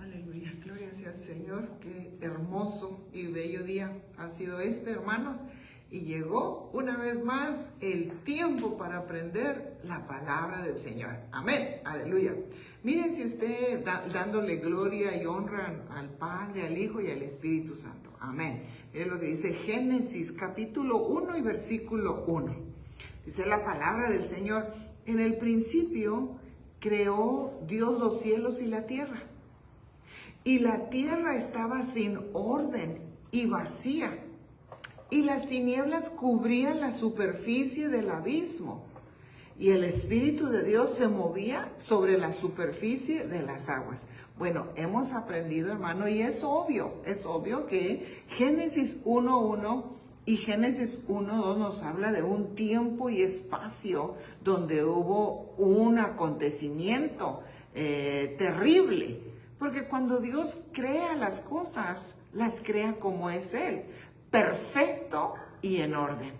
Aleluya, gloria sea al Señor. Qué hermoso y bello día ha sido este, hermanos. Y llegó una vez más el tiempo para aprender la palabra del Señor. Amén, aleluya. Miren, si usted dándole gloria y honra al Padre, al Hijo y al Espíritu Santo. Amén. Miren lo que dice Génesis capítulo 1 y versículo 1. Dice la palabra del Señor: en el principio creó Dios los cielos y la tierra. Y la tierra estaba sin orden y vacía, y las tinieblas cubrían la superficie del abismo, y el Espíritu de Dios se movía sobre la superficie de las aguas. Bueno, hemos aprendido, hermano, y es obvio que Génesis 1:1 y Génesis 1:2 nos habla de un tiempo y espacio donde hubo un acontecimiento terrible. Porque cuando Dios crea las cosas, las crea como es Él, perfecto y en orden.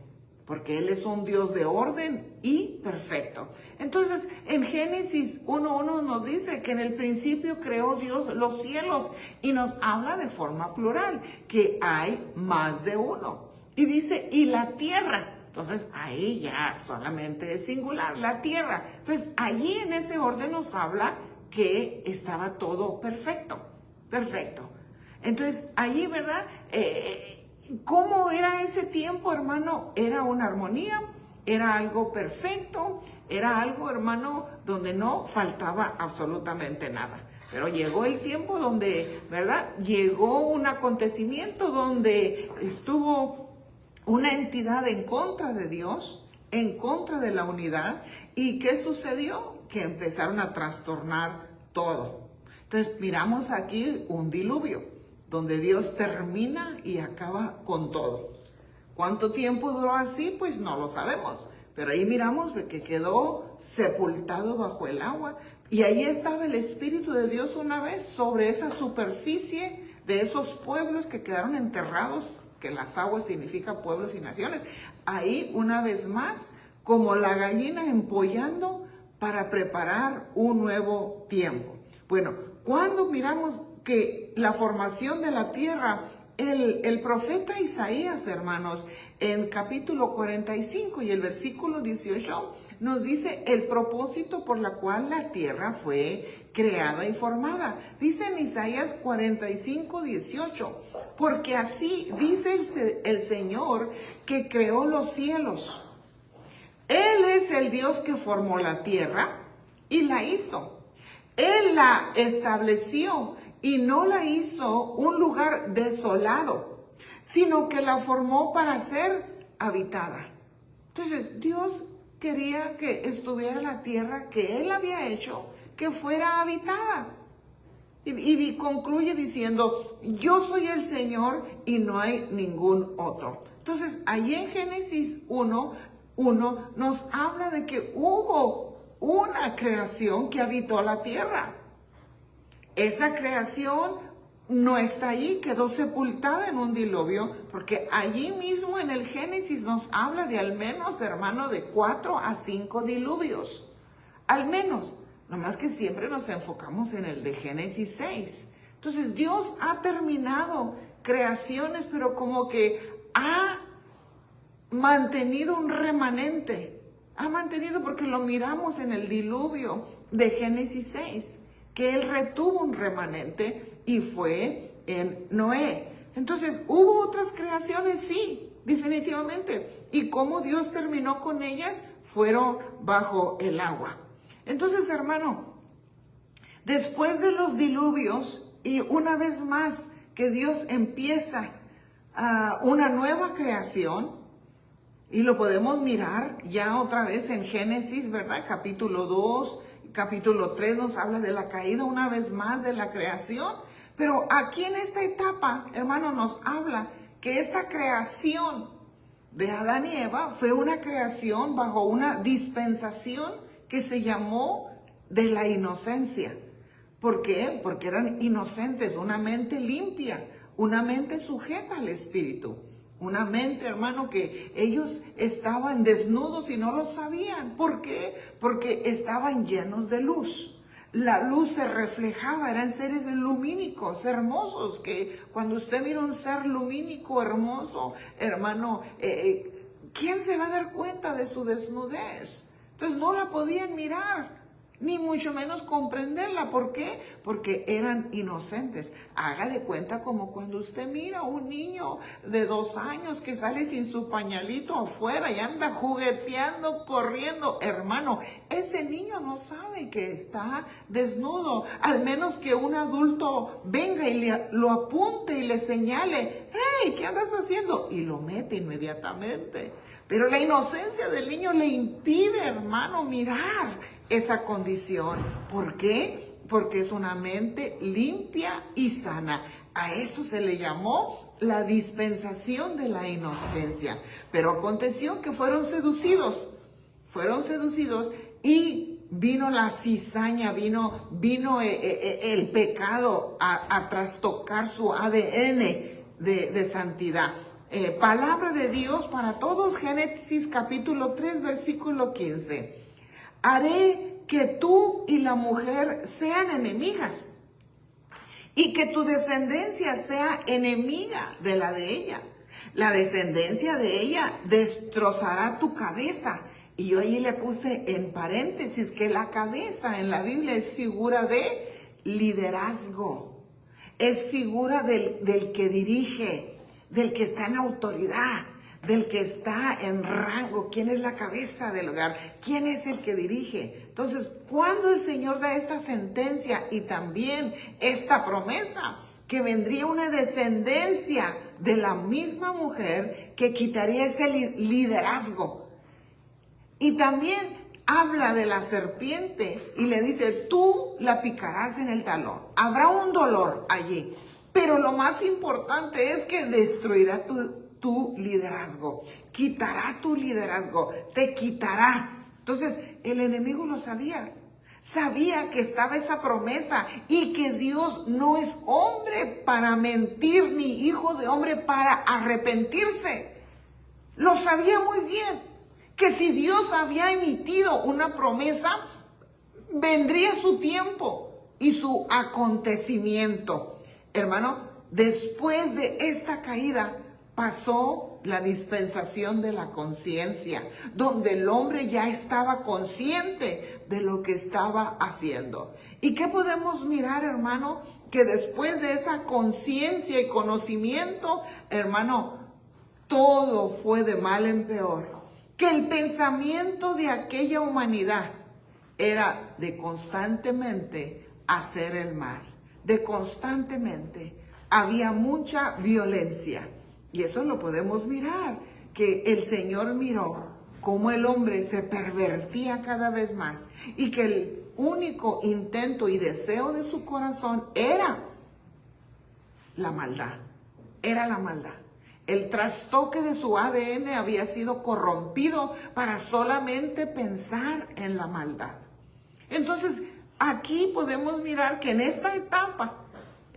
Porque Él es un Dios de orden y perfecto. Entonces, en Génesis 1:1 nos dice que en el principio creó Dios los cielos y nos habla de forma plural, que hay más de uno. Y dice, y la tierra. Entonces, ahí ya solamente es singular, la tierra. Entonces, allí en ese orden nos habla que estaba todo perfecto. Entonces, allí, ¿verdad? ¿Cómo era ese tiempo, hermano? Era una armonía, era algo perfecto, era algo, hermano, donde no faltaba absolutamente nada. Pero llegó el tiempo donde, ¿verdad? Llegó un acontecimiento donde estuvo una entidad en contra de Dios, en contra de la unidad. ¿Y qué sucedió? Que empezaron a trastornar todo. Entonces miramos aquí un diluvio, donde Dios termina y acaba con todo. ¿Cuánto tiempo duró así? Pues no lo sabemos. Pero ahí miramos que quedó sepultado bajo el agua. Y ahí estaba el Espíritu de Dios una vez sobre esa superficie de esos pueblos que quedaron enterrados, que las aguas significan pueblos y naciones. Ahí una vez más, como la gallina empollando para preparar un nuevo tiempo. Bueno, cuando miramos que la formación de la tierra, el profeta Isaías, hermanos, en capítulo 45 y el versículo 18, nos dice el propósito por la cual la tierra fue creada y formada. Dice en Isaías 45, 18, porque así dice el Señor que creó los cielos. Él es el Dios que formó la tierra y la hizo. Él la estableció y no la hizo un lugar desolado, sino que la formó para ser habitada. Entonces, Dios quería que estuviera la tierra que Él había hecho, que fuera habitada. Y concluye diciendo, yo soy el Señor y no hay ningún otro. Entonces, allí en Génesis 1 nos habla de que hubo una creación que habitó la tierra. Esa creación no está allí, quedó sepultada en un diluvio, porque allí mismo en el Génesis nos habla de al menos, hermano, de 4 a 5 diluvios. Al menos, nomás que siempre nos enfocamos en el de Génesis 6. Entonces Dios ha terminado creaciones, pero como que ha mantenido un remanente. Ha mantenido, porque lo miramos en el diluvio de Génesis 6, que Él retuvo un remanente y fue en Noé. Entonces, ¿hubo otras creaciones? Sí, definitivamente. ¿Y cómo Dios terminó con ellas? Fueron bajo el agua. Entonces, hermano, después de los diluvios, y una vez más que Dios empieza una nueva creación, y lo podemos mirar ya otra vez en Génesis, ¿verdad? Capítulo 2, capítulo 3 nos habla de la caída una vez más de la creación. Pero aquí en esta etapa, hermano, nos habla que esta creación de Adán y Eva fue una creación bajo una dispensación que se llamó de la inocencia. ¿Por qué? Porque eran inocentes, una mente limpia, una mente sujeta al Espíritu. Una mente, hermano, que ellos estaban desnudos y no lo sabían. ¿Por qué? Porque estaban llenos de luz. la luz se reflejaba, eran seres lumínicos, hermosos, que cuando usted mira un ser lumínico, hermoso, hermano, ¿quién se va a dar cuenta de su desnudez? Entonces no la podían mirar, ni mucho menos comprenderla. ¿Por qué? Porque eran inocentes. Haga de cuenta como cuando usted mira a un niño de 2 años que sale sin su pañalito afuera y anda jugueteando, corriendo. Hermano, ese niño no sabe que está desnudo, al menos que un adulto venga y lo apunte y le señale: hey, ¿qué andas haciendo? Y lo mete inmediatamente. Pero la inocencia del niño le impide, hermano, mirar esa condición. ¿Por qué? Porque es una mente limpia y sana. A esto se le llamó la dispensación de la inocencia. Pero aconteció que fueron seducidos y vino la cizaña, vino el pecado a trastocar su ADN de santidad. Palabra de Dios para todos, Génesis capítulo 3, versículo 15. Haré que tú y la mujer sean enemigas, y que tu descendencia sea enemiga de la de ella. La descendencia de ella destrozará tu cabeza. Y yo ahí le puse en paréntesis que la cabeza en la Biblia es figura de liderazgo, es figura del que dirige, del que está en autoridad, del que está en rango. ¿Quién es la cabeza del hogar? ¿Quién es el que dirige? Entonces, cuando el Señor da esta sentencia y también esta promesa, que vendría una descendencia de la misma mujer que quitaría ese liderazgo. Y también habla de la serpiente y le dice: tú la picarás en el talón. Habrá un dolor allí, pero lo más importante es que destruirá tu liderazgo, quitará tu liderazgo, te quitará. Entonces el enemigo lo sabía que estaba esa promesa y que Dios no es hombre para mentir, ni hijo de hombre para arrepentirse. Lo sabía muy bien, que si Dios había emitido una promesa, vendría su tiempo y su acontecimiento. Hermano, después de esta caída pasó la dispensación de la conciencia, donde el hombre ya estaba consciente de lo que estaba haciendo. ¿Y qué podemos mirar, hermano? Que después de esa conciencia y conocimiento, hermano, todo fue de mal en peor. Que el pensamiento de aquella humanidad era de constantemente hacer el mal, de constantemente. Había mucha violencia. Y eso lo podemos mirar, que el Señor miró cómo el hombre se pervertía cada vez más y que el único intento y deseo de su corazón era la maldad. Era la maldad. El trastoque de su ADN había sido corrompido para solamente pensar en la maldad. Entonces, aquí podemos mirar que en esta etapa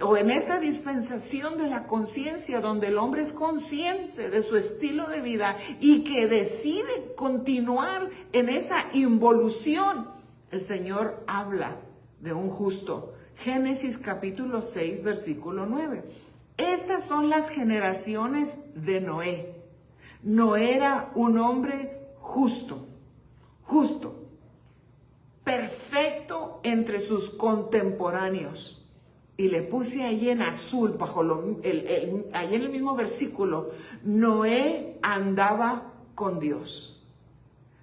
o en esta dispensación de la conciencia, donde el hombre es consciente de su estilo de vida y que decide continuar en esa involución, el Señor habla de un justo. Génesis capítulo 6, versículo 9. Estas son las generaciones de Noé. Noé era un hombre justo, perfecto entre sus contemporáneos. Y le puse ahí en azul, ahí en el mismo versículo: Noé andaba con Dios.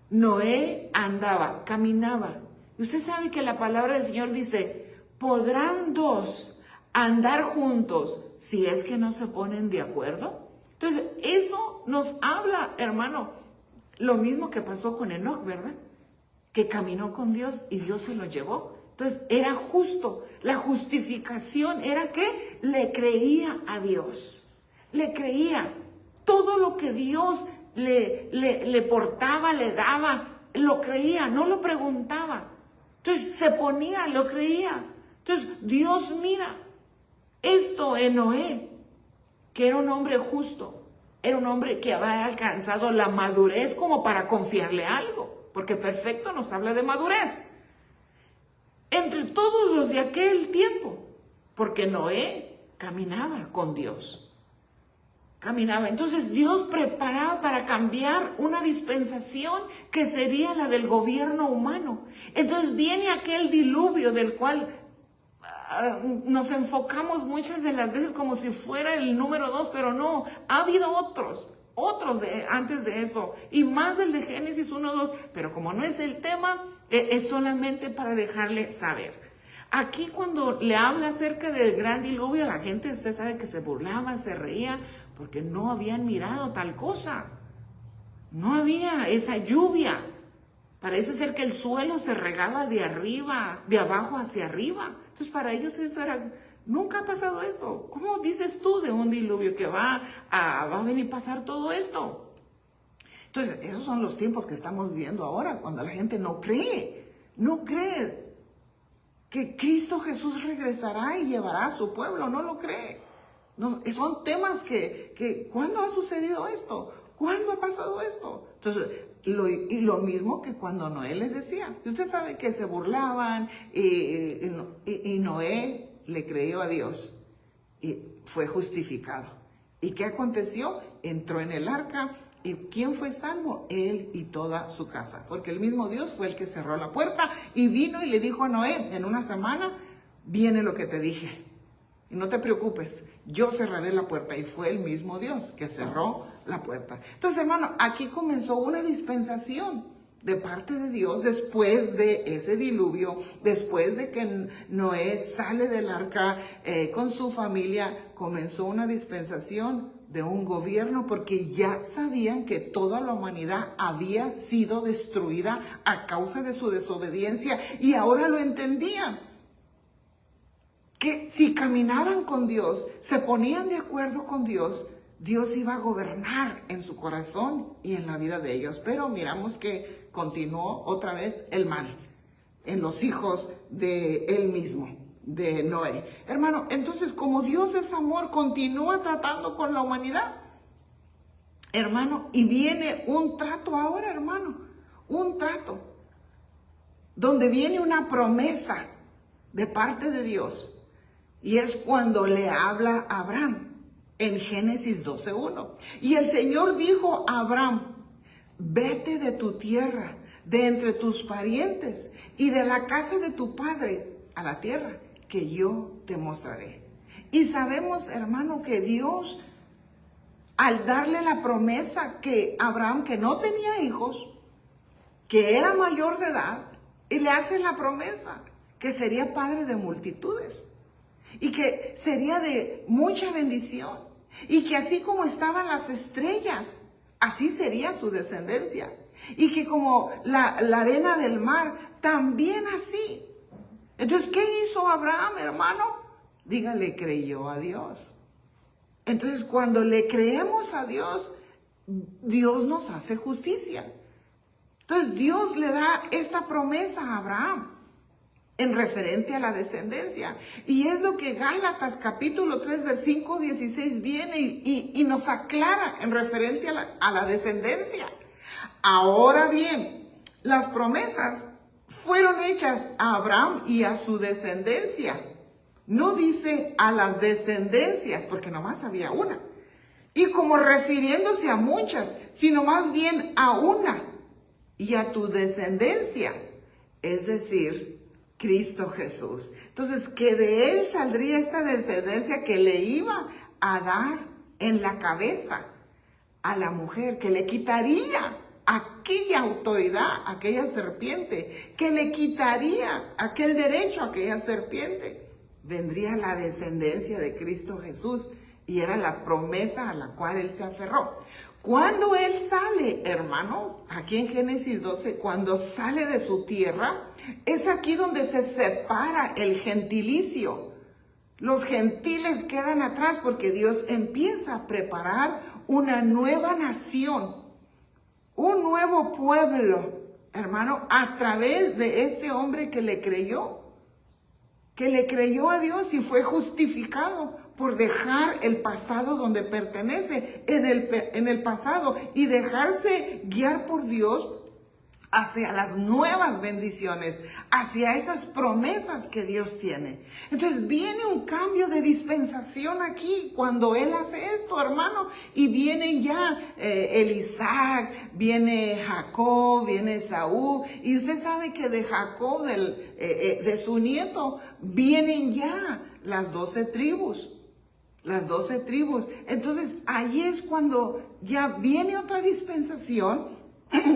Noé andaba, caminaba. Y usted sabe que la palabra del Señor dice: ¿podrán dos andar juntos si es que no se ponen de acuerdo? Entonces, eso nos habla, hermano, lo mismo que pasó con Enoc, ¿verdad? Que caminó con Dios y Dios se lo llevó. Entonces era justo. La justificación era que le creía a Dios. Le creía. Todo lo que Dios le portaba, le daba, lo creía, no lo preguntaba. Entonces se ponía, lo creía. Entonces Dios mira esto en Noé, que era un hombre justo. Era un hombre que había alcanzado la madurez como para confiarle algo. Porque perfecto nos habla de madurez. entre todos los de aquel tiempo, porque Noé caminaba con Dios. Caminaba. Entonces Dios preparaba para cambiar una dispensación que sería la del gobierno humano. Entonces viene aquel diluvio del cual nos enfocamos muchas de las veces como si fuera el número 2, pero no, ha habido otros antes de eso, y más del de Génesis 1-2, pero como no es el tema, es solamente para dejarle saber. Aquí cuando le habla acerca del gran diluvio, la gente, usted sabe que se burlaba, se reía, porque no habían mirado tal cosa. No había esa lluvia. Parece ser que el suelo se regaba de arriba, de abajo hacia arriba. Entonces para ellos eso era, nunca ha pasado esto. ¿Cómo dices tú de un diluvio que va a venir a pasar todo esto? Entonces esos son los tiempos que estamos viviendo ahora, cuando la gente no cree que Cristo Jesús regresará y llevará a su pueblo, no lo cree. No, son temas que ¿cuándo ha sucedido esto? ¿Cuándo ha pasado esto? Entonces, lo mismo que cuando Noé les decía. Usted sabe que se burlaban y Noé le creyó a Dios y fue justificado. ¿Y qué aconteció? Entró en el arca. ¿Y quién fue salvo? Él y toda su casa. Porque el mismo Dios fue el que cerró la puerta y vino y le dijo a Noé, en una semana viene lo que te dije. Y no te preocupes, yo cerraré la puerta. Y fue el mismo Dios que cerró la puerta. Entonces, hermano, aquí comenzó una dispensación de parte de Dios después de ese diluvio, después de que Noé sale del arca con su familia, comenzó una dispensación de un gobierno, porque ya sabían que toda la humanidad había sido destruida a causa de su desobediencia, y ahora lo entendían. Que si caminaban con Dios, se ponían de acuerdo con Dios, Dios iba a gobernar en su corazón y en la vida de ellos. Pero miramos que continuó otra vez el mal en los hijos de él mismo, de Noé. Hermano, entonces como Dios es amor, continúa tratando con la humanidad, hermano, y viene un trato ahora, hermano, un trato, donde viene una promesa de parte de Dios. Y es cuando le habla a Abraham en Génesis 12:1. Y el Señor dijo a Abraham, vete de tu tierra, de entre tus parientes y de la casa de tu padre a la tierra que yo te mostraré. Y sabemos, hermano, que Dios, al darle la promesa que Abraham, que no tenía hijos, que era mayor de edad, y le hace la promesa que sería padre de multitudes. Y que sería de mucha bendición. Y que así como estaban las estrellas, así sería su descendencia. Y que como la arena del mar, también así. Entonces, ¿qué hizo Abraham, hermano? Dígale, creyó a Dios. Entonces, cuando le creemos a Dios, Dios nos hace justicia. Entonces, Dios le da esta promesa a Abraham en referente a la descendencia. Y es lo que Gálatas capítulo 3 versículo 16 viene y nos aclara en referente a la descendencia. Ahora bien, las promesas fueron hechas a Abraham y a su descendencia. No dice a las descendencias, porque nomás había una. Y como refiriéndose a muchas, sino más bien a una y a tu descendencia. Es decir, Cristo Jesús. Entonces, que de él saldría esta descendencia que le iba a dar en la cabeza a la mujer, que le quitaría aquella autoridad, aquella serpiente, que le quitaría aquel derecho a aquella serpiente. Vendría la descendencia de Cristo Jesús, y era la promesa a la cual él se aferró. Cuando él sale, hermanos, aquí en Génesis 12, cuando sale de su tierra, es aquí donde se separa el gentilicio. Los gentiles quedan atrás porque Dios empieza a preparar una nueva nación, un nuevo pueblo, hermano, a través de este hombre que le creyó a Dios y fue justificado por dejar el pasado donde pertenece, en el pasado, y dejarse guiar por Dios hacia las nuevas bendiciones, hacia esas promesas que Dios tiene. Entonces viene un cambio de dispensación aquí cuando Él hace esto, hermano, y viene ya el Isaac, viene Jacob, viene Esaú, y usted sabe que de Jacob, de su nieto, vienen ya las 12 tribus. Las 12 tribus. Entonces ahí es cuando ya viene otra dispensación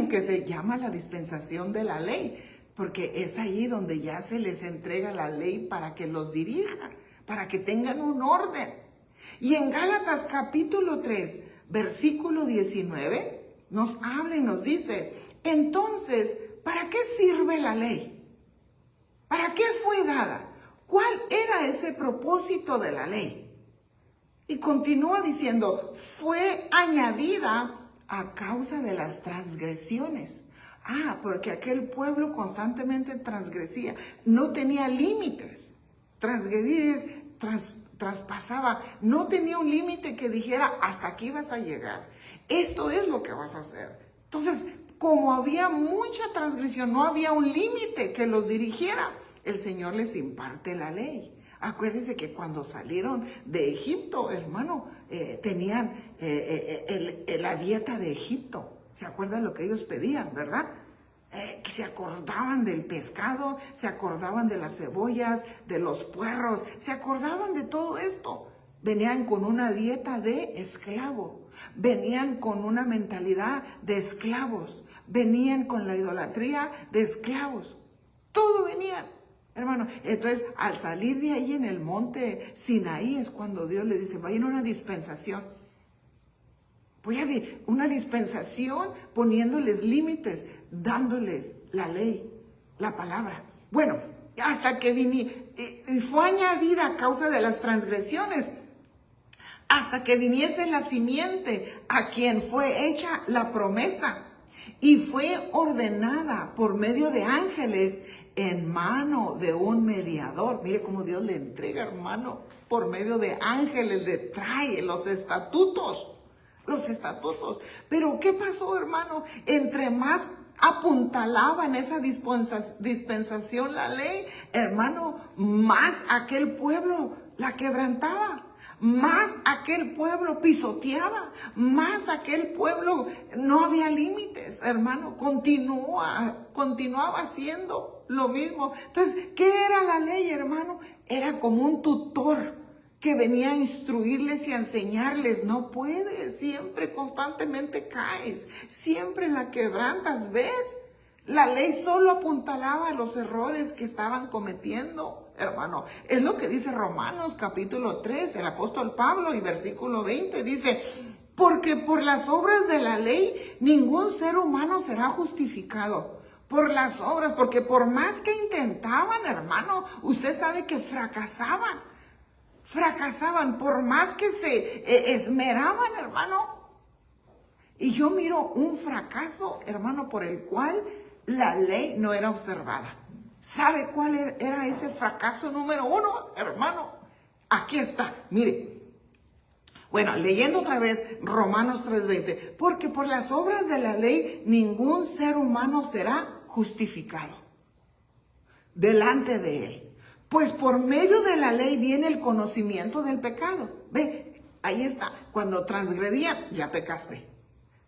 que se llama la dispensación de la ley, porque es ahí donde ya se les entrega la ley para que los dirija, para que tengan un orden. Y en Gálatas capítulo 3, versículo 19, nos habla y nos dice, entonces, ¿para qué sirve la ley? ¿Para qué fue dada? ¿Cuál era ese propósito de la ley? Y continúa diciendo, fue añadida a causa de las transgresiones. Porque aquel pueblo constantemente transgresía, no tenía límites. Transgredir es traspasaba, no tenía un límite que dijera hasta aquí vas a llegar. Esto es lo que vas a hacer. Entonces, como había mucha transgresión, no había un límite que los dirigiera, el Señor les imparte la ley. Acuérdense que cuando salieron de Egipto, hermano, tenían la dieta de Egipto. ¿Se acuerdan lo que ellos pedían, verdad? Que se acordaban del pescado, se acordaban de las cebollas, de los puerros, se acordaban de todo esto. Venían con una dieta de esclavo, venían con una mentalidad de esclavos, venían con la idolatría de esclavos. Todo venían. Hermano, entonces al salir de ahí en el monte Sinaí es cuando Dios le dice, vayan a una dispensación. Voy a una dispensación poniéndoles límites, dándoles la ley, la palabra. Bueno, hasta que y fue añadida a causa de las transgresiones, hasta que viniese la simiente a quien fue hecha la promesa y fue ordenada por medio de ángeles en mano de un mediador. Mire cómo Dios le entrega, hermano, por medio de ángeles, le trae los estatutos. Pero ¿qué pasó, hermano? Entre más apuntalaba en esa dispensación la ley, hermano, más aquel pueblo la quebrantaba. Más aquel pueblo pisoteaba, más aquel pueblo no había límites, hermano, continuaba haciendo lo mismo. Entonces, ¿qué era la ley, hermano? Era como un tutor que venía a instruirles y a enseñarles. No puedes, siempre constantemente caes, siempre la quebrantas, ¿ves? La ley solo apuntalaba los errores que estaban cometiendo. Hermano, es lo que dice Romanos capítulo 3, el apóstol Pablo, y versículo 20, dice, porque por las obras de la ley ningún ser humano será justificado. Por las obras, porque por más que intentaban, hermano, usted sabe que fracasaban, por más que se esmeraban, hermano. Y yo miro un fracaso, hermano, por el cual la ley no era observada. ¿Sabe cuál era ese fracaso número 1, hermano? Aquí está, mire. Bueno, leyendo otra vez Romanos 3:20. Porque por las obras de la ley ningún ser humano será justificado delante de él. Pues por medio de la ley viene el conocimiento del pecado. Ve, ahí está. Cuando transgredían, ya pecaste.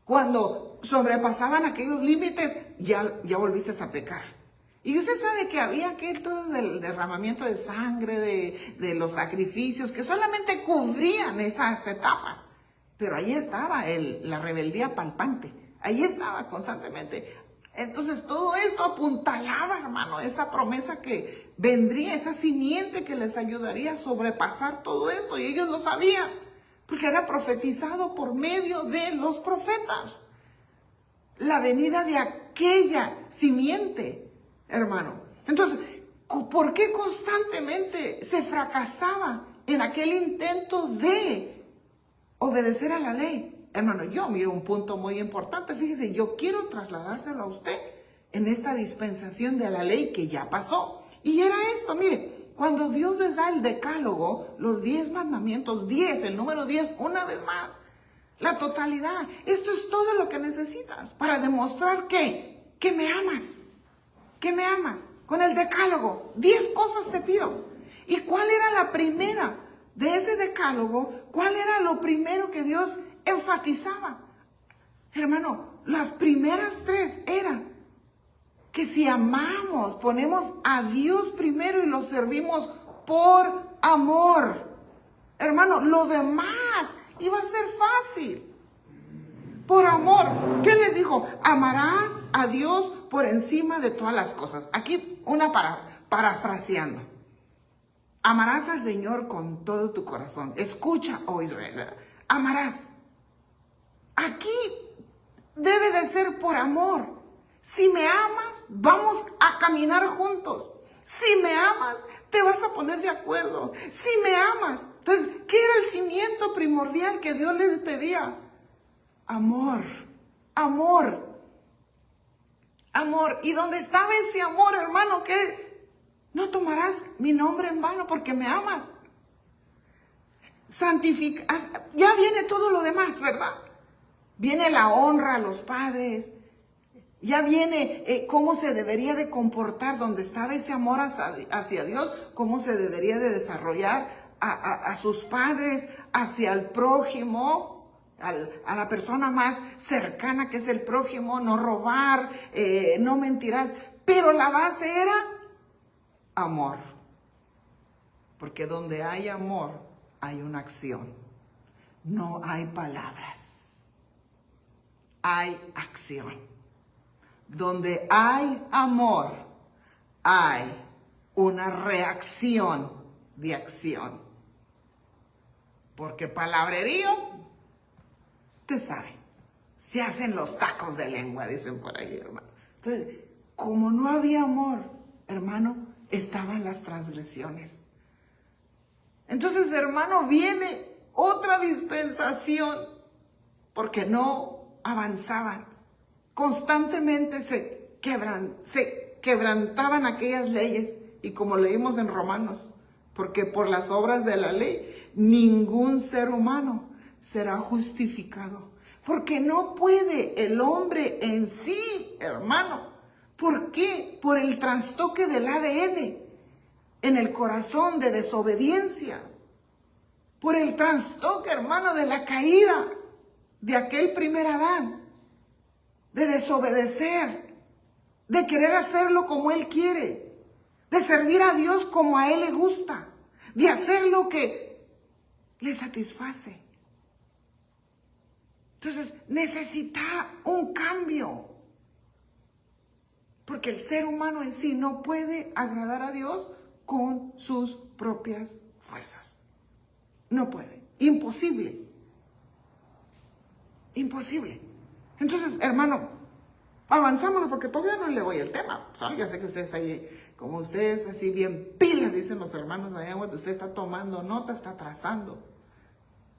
Cuando sobrepasaban aquellos límites, ya volviste a pecar. Y usted sabe que había todo del derramamiento de sangre, de los sacrificios, que solamente cubrían esas etapas. Pero ahí estaba la rebeldía palpante. Ahí estaba constantemente. Entonces todo esto apuntalaba, hermano, esa promesa que vendría, esa simiente que les ayudaría a sobrepasar todo esto. Y ellos lo sabían, porque era profetizado por medio de los profetas. La venida de aquella simiente, hermano. Entonces, ¿por qué constantemente se fracasaba en aquel intento de obedecer a la ley? Hermano, yo miro un punto muy importante. Fíjese, yo quiero trasladárselo a usted en esta dispensación de la ley que ya pasó. Y era esto, mire, cuando Dios les da el decálogo, los 10 mandamientos, 10, el número 10, una vez más, la totalidad. Esto es todo lo que necesitas para demostrar que que me amas, que me amas. Con el decálogo, 10 cosas te pido. ¿Y cuál era la primera de ese decálogo? ¿Cuál era lo primero que Dios enfatizaba? Hermano, las primeras 3 eran que si amamos, ponemos a Dios primero y lo servimos por amor. Hermano, lo demás iba a ser fácil. Por amor. ¿Qué les dijo? Amarás a Dios por encima de todas las cosas. Aquí una parafraseando. Amarás al Señor con todo tu corazón. Escucha, oh Israel, ¿verdad? Amarás. Aquí debe de ser por amor. Si me amas, vamos a caminar juntos. Si me amas, te vas a poner de acuerdo. Si me amas. Entonces, ¿qué era el cimiento primordial que Dios les pedía? Amor, amor, amor. ¿Y dónde estaba ese amor, hermano? Que no tomarás mi nombre en vano porque me amas. Santificas. Ya viene todo lo demás, ¿verdad? Viene la honra a los padres. Ya viene cómo se debería de comportar, donde estaba ese amor hacia Dios, cómo se debería de desarrollar a sus padres, hacia el prójimo. A la persona más cercana que es el prójimo, no robar, no mentirás. Pero la base era amor. Porque donde hay amor, hay una acción. No hay palabras. Hay acción. Donde hay amor, hay una reacción de acción. Porque palabrerío, usted sabe, se hacen los tacos de lengua, dicen por ahí, hermano. Entonces, como no había amor, hermano, estaban las transgresiones. Entonces, hermano, viene otra dispensación porque no avanzaban. Constantemente se quebrantaban aquellas leyes. Y como leímos en Romanos, porque por las obras de la ley, ningún ser humano será justificado. Porque no puede el hombre en sí, hermano. ¿Por qué? Por el trastoque del ADN en el corazón de desobediencia. Por el trastoque, hermano, de la caída de aquel primer Adán. De desobedecer. De querer hacerlo como él quiere. De servir a Dios como a él le gusta. De hacer lo que le satisface. Entonces, necesita un cambio. Porque el ser humano en sí no puede agradar a Dios con sus propias fuerzas. No puede. Imposible. Imposible. Entonces, hermano, avanzámonos porque todavía no le voy el tema. Yo sé que usted está ahí, como ustedes, así bien pilas, dicen los hermanos allá, usted está tomando nota, está trazando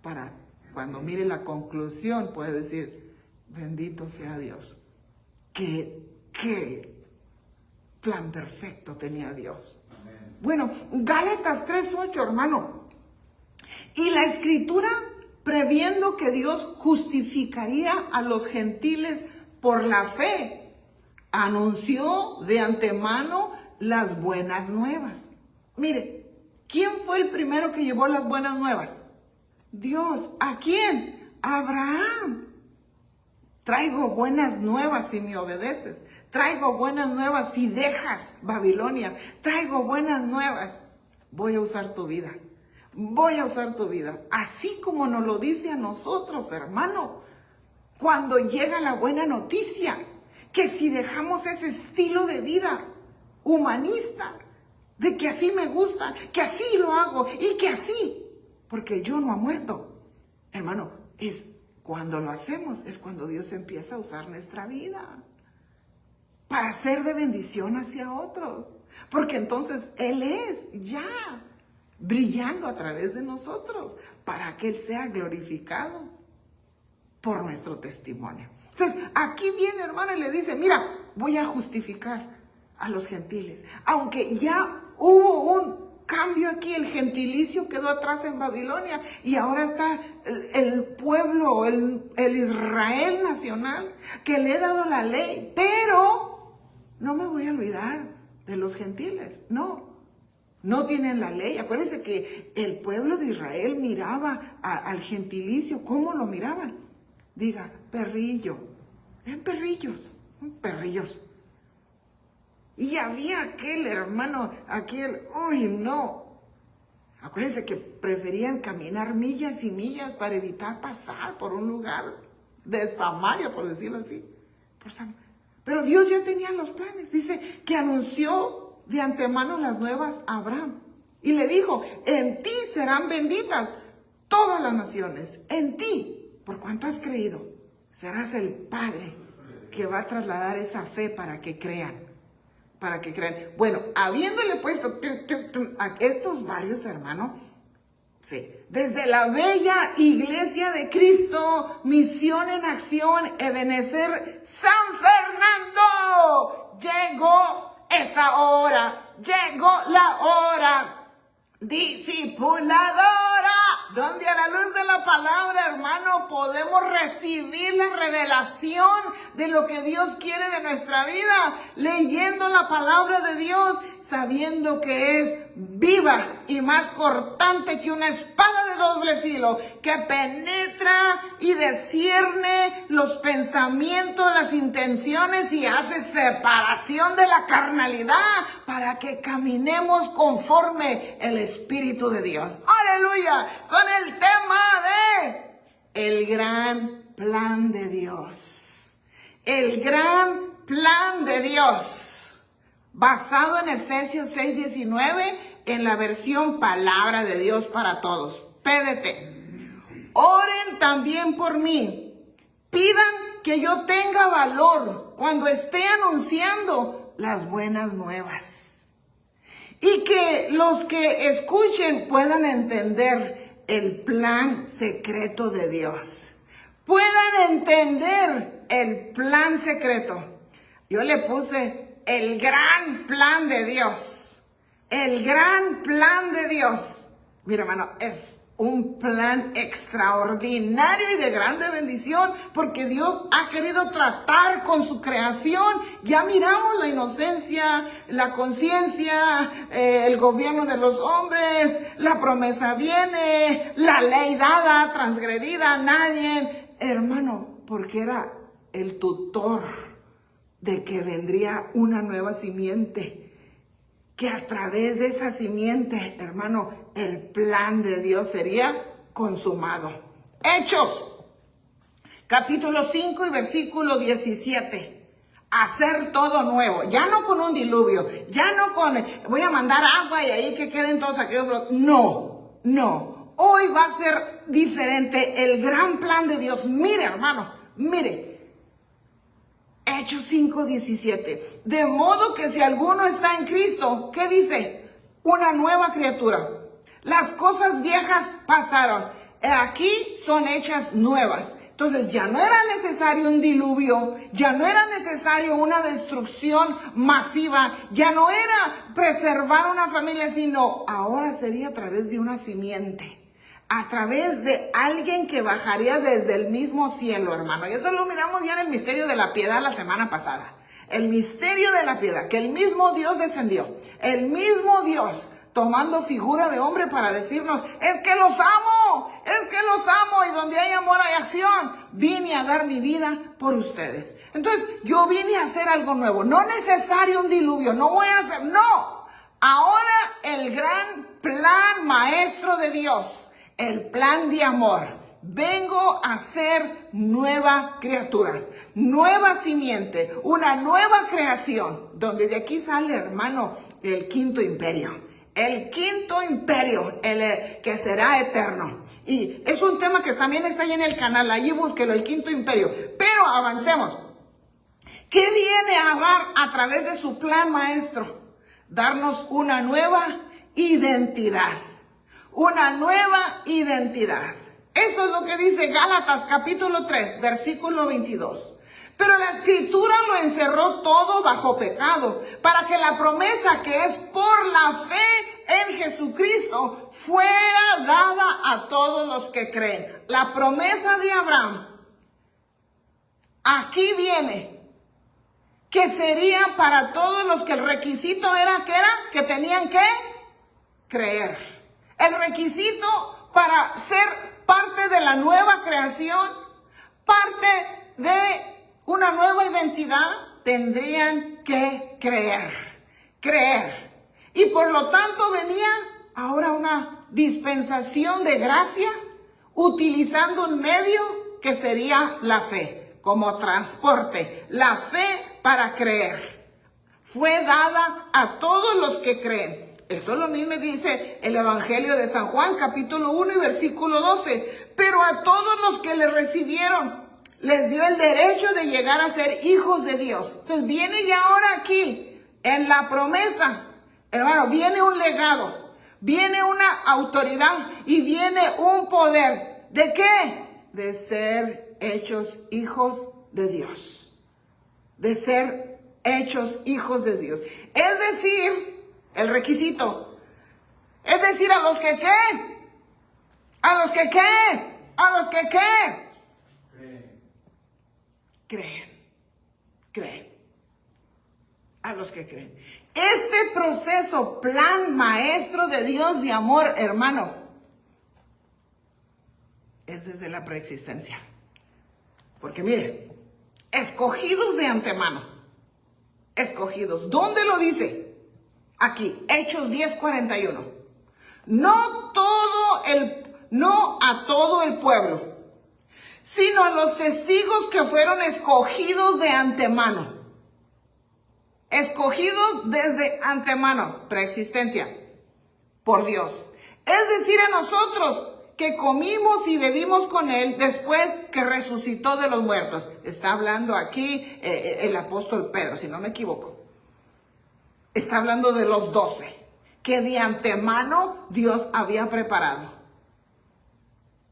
para cuando mire la conclusión puede decir, bendito sea Dios. ¿Qué plan perfecto tenía Dios? Amén. Bueno, Gálatas 3:8, hermano. Y la Escritura, previendo que Dios justificaría a los gentiles por la fe, anunció de antemano las buenas nuevas. Mire, ¿quién fue el primero que llevó las buenas nuevas? Dios. ¿A quién? A Abraham. Traigo buenas nuevas si me obedeces. Traigo buenas nuevas si dejas Babilonia. Traigo buenas nuevas. Voy a usar tu vida. Voy a usar tu vida. Así como nos lo dice a nosotros, hermano. Cuando llega la buena noticia. Que si dejamos ese estilo de vida humanista. De que así me gusta. Que así lo hago. Y que así. Porque el yo no ha muerto. Hermano, es cuando lo hacemos, es cuando Dios empieza a usar nuestra vida. Para ser de bendición hacia otros. Porque entonces Él es ya brillando a través de nosotros. Para que Él sea glorificado por nuestro testimonio. Entonces, aquí viene, hermano, y le dice, mira, voy a justificar a los gentiles. Aunque ya hubo un cambio aquí, el gentilicio quedó atrás en Babilonia y ahora está el pueblo, el Israel nacional que le he dado la ley, pero no me voy a olvidar de los gentiles. No tienen la ley. Acuérdense que el pueblo de Israel miraba al gentilicio. ¿Cómo lo miraban? Diga, perrillo. Eran perrillos. Y había aquel hermano, uy, no. Acuérdense que preferían caminar millas y millas para evitar pasar por un lugar de Samaria, por decirlo así. Pero Dios ya tenía los planes. Dice que anunció de antemano las nuevas a Abraham. Y le dijo, en ti serán benditas todas las naciones. En ti, por cuanto has creído, serás el padre que va a trasladar esa fe para que crean. Bueno, habiéndole puesto a estos varios hermanos, sí, desde la bella iglesia de Cristo, Misión en Acción, Ebenecer, San Fernando, llegó esa hora, llegó la hora discipuladora, donde a la luz de la palabra, hermano, podemos recibir la revelación de lo que Dios quiere de nuestra vida, leyendo la palabra de Dios, sabiendo que es viva y más cortante que una espada de doble filo, que penetra y discierne los pensamientos, las intenciones y hace separación de la carnalidad para que caminemos conforme el Espíritu de Dios. ¡Aleluya! Con el tema de el gran plan de Dios. El gran plan de Dios. Basado en Efesios 6:19 en la versión Palabra de Dios para Todos. PDT. Oren también por mí. Pidan que yo tenga valor cuando esté anunciando las buenas nuevas. Y que los que escuchen puedan entender el plan secreto de Dios. Puedan entender el plan secreto. Yo le puse el gran plan de Dios. El gran plan de Dios. Mira, hermano, es un plan extraordinario y de grande bendición, porque Dios ha querido tratar con su creación. Ya miramos la inocencia, la conciencia, el gobierno de los hombres, la promesa viene, la ley dada, transgredida, nadie, hermano, porque era el tutor de que vendría una nueva simiente. Que a través de esa simiente, hermano, el plan de Dios sería consumado. Hechos, capítulo 5 y versículo 17. Hacer todo nuevo. Ya no con un diluvio. Ya no con, voy a mandar agua y ahí que queden todos aquellos. No. Hoy va a ser diferente el gran plan de Dios. Mire, hermano, mire. Hechos 5:17. De modo que si alguno está en Cristo, ¿qué dice? Una nueva criatura. Las cosas viejas pasaron. Aquí son hechas nuevas. Entonces ya no era necesario un diluvio, ya no era necesario una destrucción masiva, ya no era preservar una familia, sino ahora sería a través de una simiente. A través de alguien que bajaría desde el mismo cielo, hermano. Y eso lo miramos ya en el misterio de la piedad la semana pasada. El misterio de la piedad, que el mismo Dios descendió. El mismo Dios tomando figura de hombre para decirnos, es que los amo, y donde hay amor hay acción. Vine a dar mi vida por ustedes. Entonces, yo vine a hacer algo nuevo. No necesario un diluvio, no voy a hacer, no. Ahora el gran plan maestro de Dios. El plan de amor. Vengo a ser nuevas criaturas, nueva simiente, una nueva creación, donde de aquí sale, hermano, el quinto imperio. El quinto imperio, que será eterno. Y es un tema que también está ahí en el canal, allí búsquelo, el quinto imperio. Pero avancemos. ¿Qué viene a dar a través de su plan maestro? Darnos una nueva identidad. Una nueva identidad. Eso es lo que dice Gálatas capítulo 3, versículo 22. Pero la escritura lo encerró todo bajo pecado, para que la promesa que es por la fe en Jesucristo fuera dada a todos los que creen. La promesa de Abraham aquí viene que sería para todos los que el requisito era que tenían que creer. El requisito para ser parte de la nueva creación, parte de una nueva identidad, tendrían que creer. Y por lo tanto venía ahora una dispensación de gracia, utilizando un medio que sería la fe, como transporte. La fe para creer fue dada a todos los que creen. Eso lo mismo dice el Evangelio de San Juan, capítulo 1 y versículo 12. Pero a todos los que le recibieron, les dio el derecho de llegar a ser hijos de Dios. Entonces viene ya ahora aquí, en la promesa, hermano, viene un legado, viene una autoridad y viene un poder. ¿De qué? De ser hechos hijos de Dios. De ser hechos hijos de Dios. Es decir, el requisito. Es decir, a los que ¿qué? A los que ¿qué? A los que ¿qué? Creen. A los que creen. Este proceso, plan maestro de Dios de amor, hermano, es desde la preexistencia. Porque mire, escogidos de antemano. Escogidos. ¿Dónde lo dice? Aquí, Hechos 10:41. No a todo el pueblo, sino a los testigos que fueron escogidos de antemano. Escogidos desde antemano, preexistencia, por Dios. Es decir, a nosotros que comimos y bebimos con Él después que resucitó de los muertos. Está hablando aquí el apóstol Pedro, si no me equivoco. Está hablando de los 12, que de antemano Dios había preparado.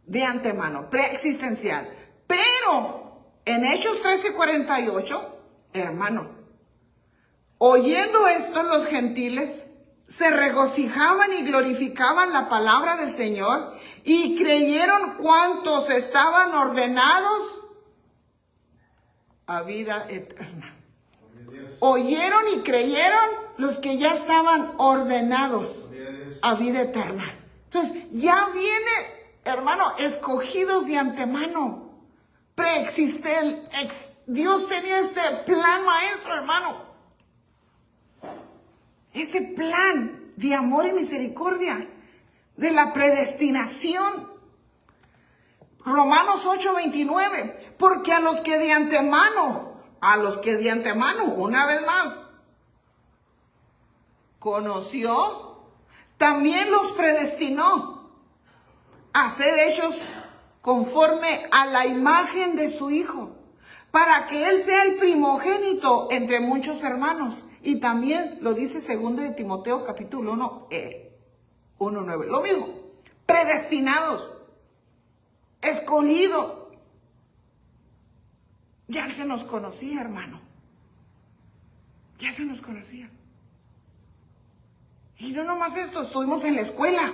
De antemano, preexistencial. Pero en Hechos 13:48, hermano, oyendo esto los gentiles se regocijaban y glorificaban la palabra del Señor y creyeron cuantos estaban ordenados a vida eterna. Oyeron y creyeron los que ya estaban ordenados a vida eterna. Entonces ya viene, hermano, escogidos de antemano. Dios tenía este plan maestro, hermano. Este plan de amor y misericordia, de la predestinación. Romanos 8:29, porque a los que de antemano, una vez más, conoció, también los predestinó a ser hechos conforme a la imagen de su Hijo, para que Él sea el primogénito entre muchos hermanos. Y también lo dice 2 de Timoteo capítulo 1:9. Lo mismo, predestinados, escogidos. Ya se nos conocía, hermano. Ya se nos conocía. Y no nomás esto, estuvimos en la escuela.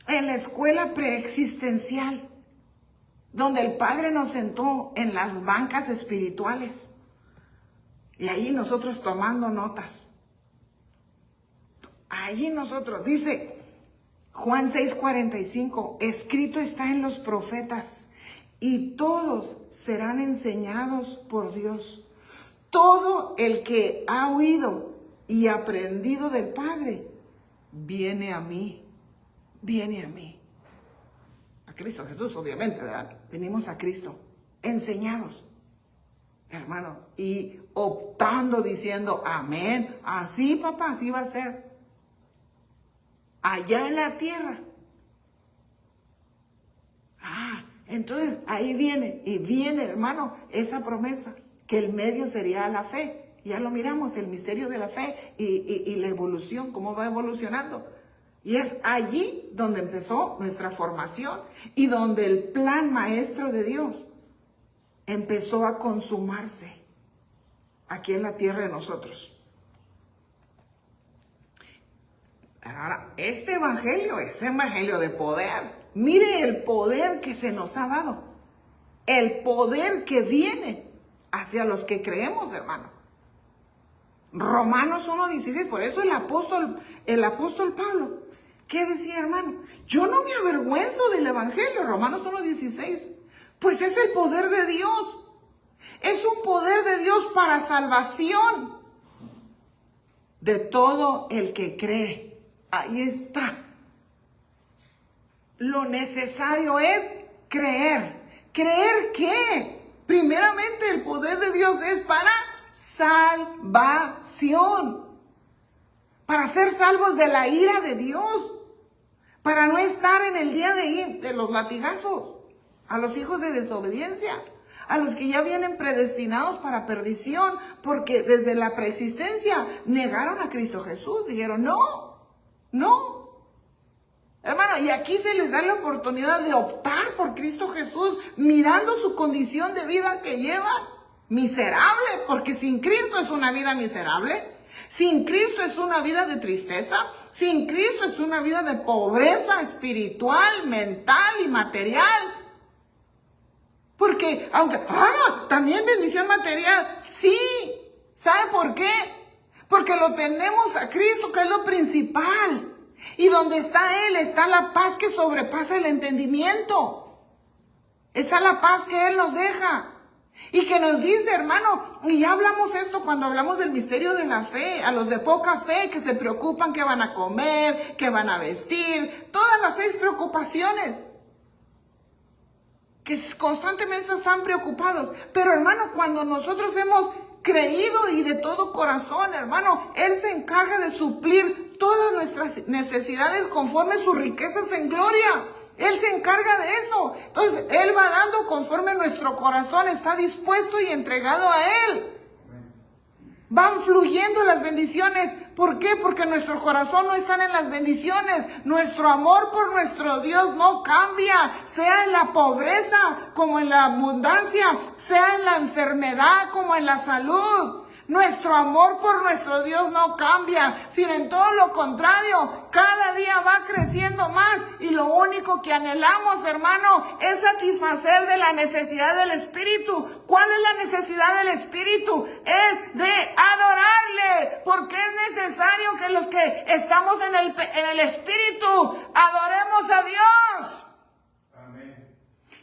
En la escuela preexistencial, donde el Padre nos sentó en las bancas espirituales. Y ahí nosotros tomando notas. Allí nosotros, dice Juan 6:45, escrito está en los profetas, y todos serán enseñados por Dios. Todo el que ha oído y aprendido del Padre, viene a mí. Viene a mí. A Cristo Jesús, obviamente, ¿verdad? Venimos a Cristo, enseñados, hermano, y optando, diciendo, amén, así papá, así va a ser. Allá en la tierra. Entonces ahí viene, y viene, hermano, esa promesa, que el medio sería la fe. Ya lo miramos, el misterio de la fe y la evolución, cómo va evolucionando. Y es allí donde empezó nuestra formación y donde el plan maestro de Dios empezó a consumarse aquí en la tierra de nosotros. Ahora, este evangelio es evangelio de poder. Mire el poder que se nos ha dado. El poder que viene hacia los que creemos, hermano. Romanos 1:16, por eso el apóstol Pablo, ¿qué decía, hermano? Yo no me avergüenzo del evangelio, Romanos 1:16, pues es el poder de Dios. Es un poder de Dios para salvación de todo el que cree. Ahí está. Lo necesario es creer. ¿Creer qué? Primeramente, el poder de Dios es para salvación. Para ser salvos de la ira de Dios. Para no estar en el día de los latigazos. A los hijos de desobediencia. A los que ya vienen predestinados para perdición. Porque desde la preexistencia negaron a Cristo Jesús. Dijeron, no. Hermano, y aquí se les da la oportunidad de optar por Cristo Jesús, mirando su condición de vida que llevan, miserable, porque sin Cristo es una vida miserable, sin Cristo es una vida de tristeza, sin Cristo es una vida de pobreza espiritual, mental y material. Porque, aunque, también bendición material, sí, ¿sabe por qué? Porque lo tenemos a Cristo, que es lo principal. Y donde está Él, está la paz que sobrepasa el entendimiento. Está la paz que Él nos deja. Y que nos dice, hermano, y ya hablamos esto cuando hablamos del misterio de la fe, a los de poca fe que se preocupan qué van a comer, qué van a vestir, todas las 6 preocupaciones. Que constantemente están preocupados. Pero hermano, cuando nosotros hemos creído y de todo corazón, hermano, Él se encarga de suplir todas nuestras necesidades conforme sus riquezas en gloria. Él se encarga de eso. Entonces, Él va dando conforme nuestro corazón está dispuesto y entregado a Él. Van fluyendo las bendiciones. ¿Por qué? Porque nuestro corazón no está en las bendiciones. Nuestro amor por nuestro Dios no cambia. Sea en la pobreza como en la abundancia. Sea en la enfermedad como en la salud. Nuestro amor por nuestro Dios no cambia, sino en todo lo contrario, cada día va creciendo más y lo único que anhelamos, hermano, es satisfacer de la necesidad del Espíritu. ¿Cuál es la necesidad del Espíritu? Es de adorarle, porque es necesario que los que estamos en el Espíritu adoremos a Dios.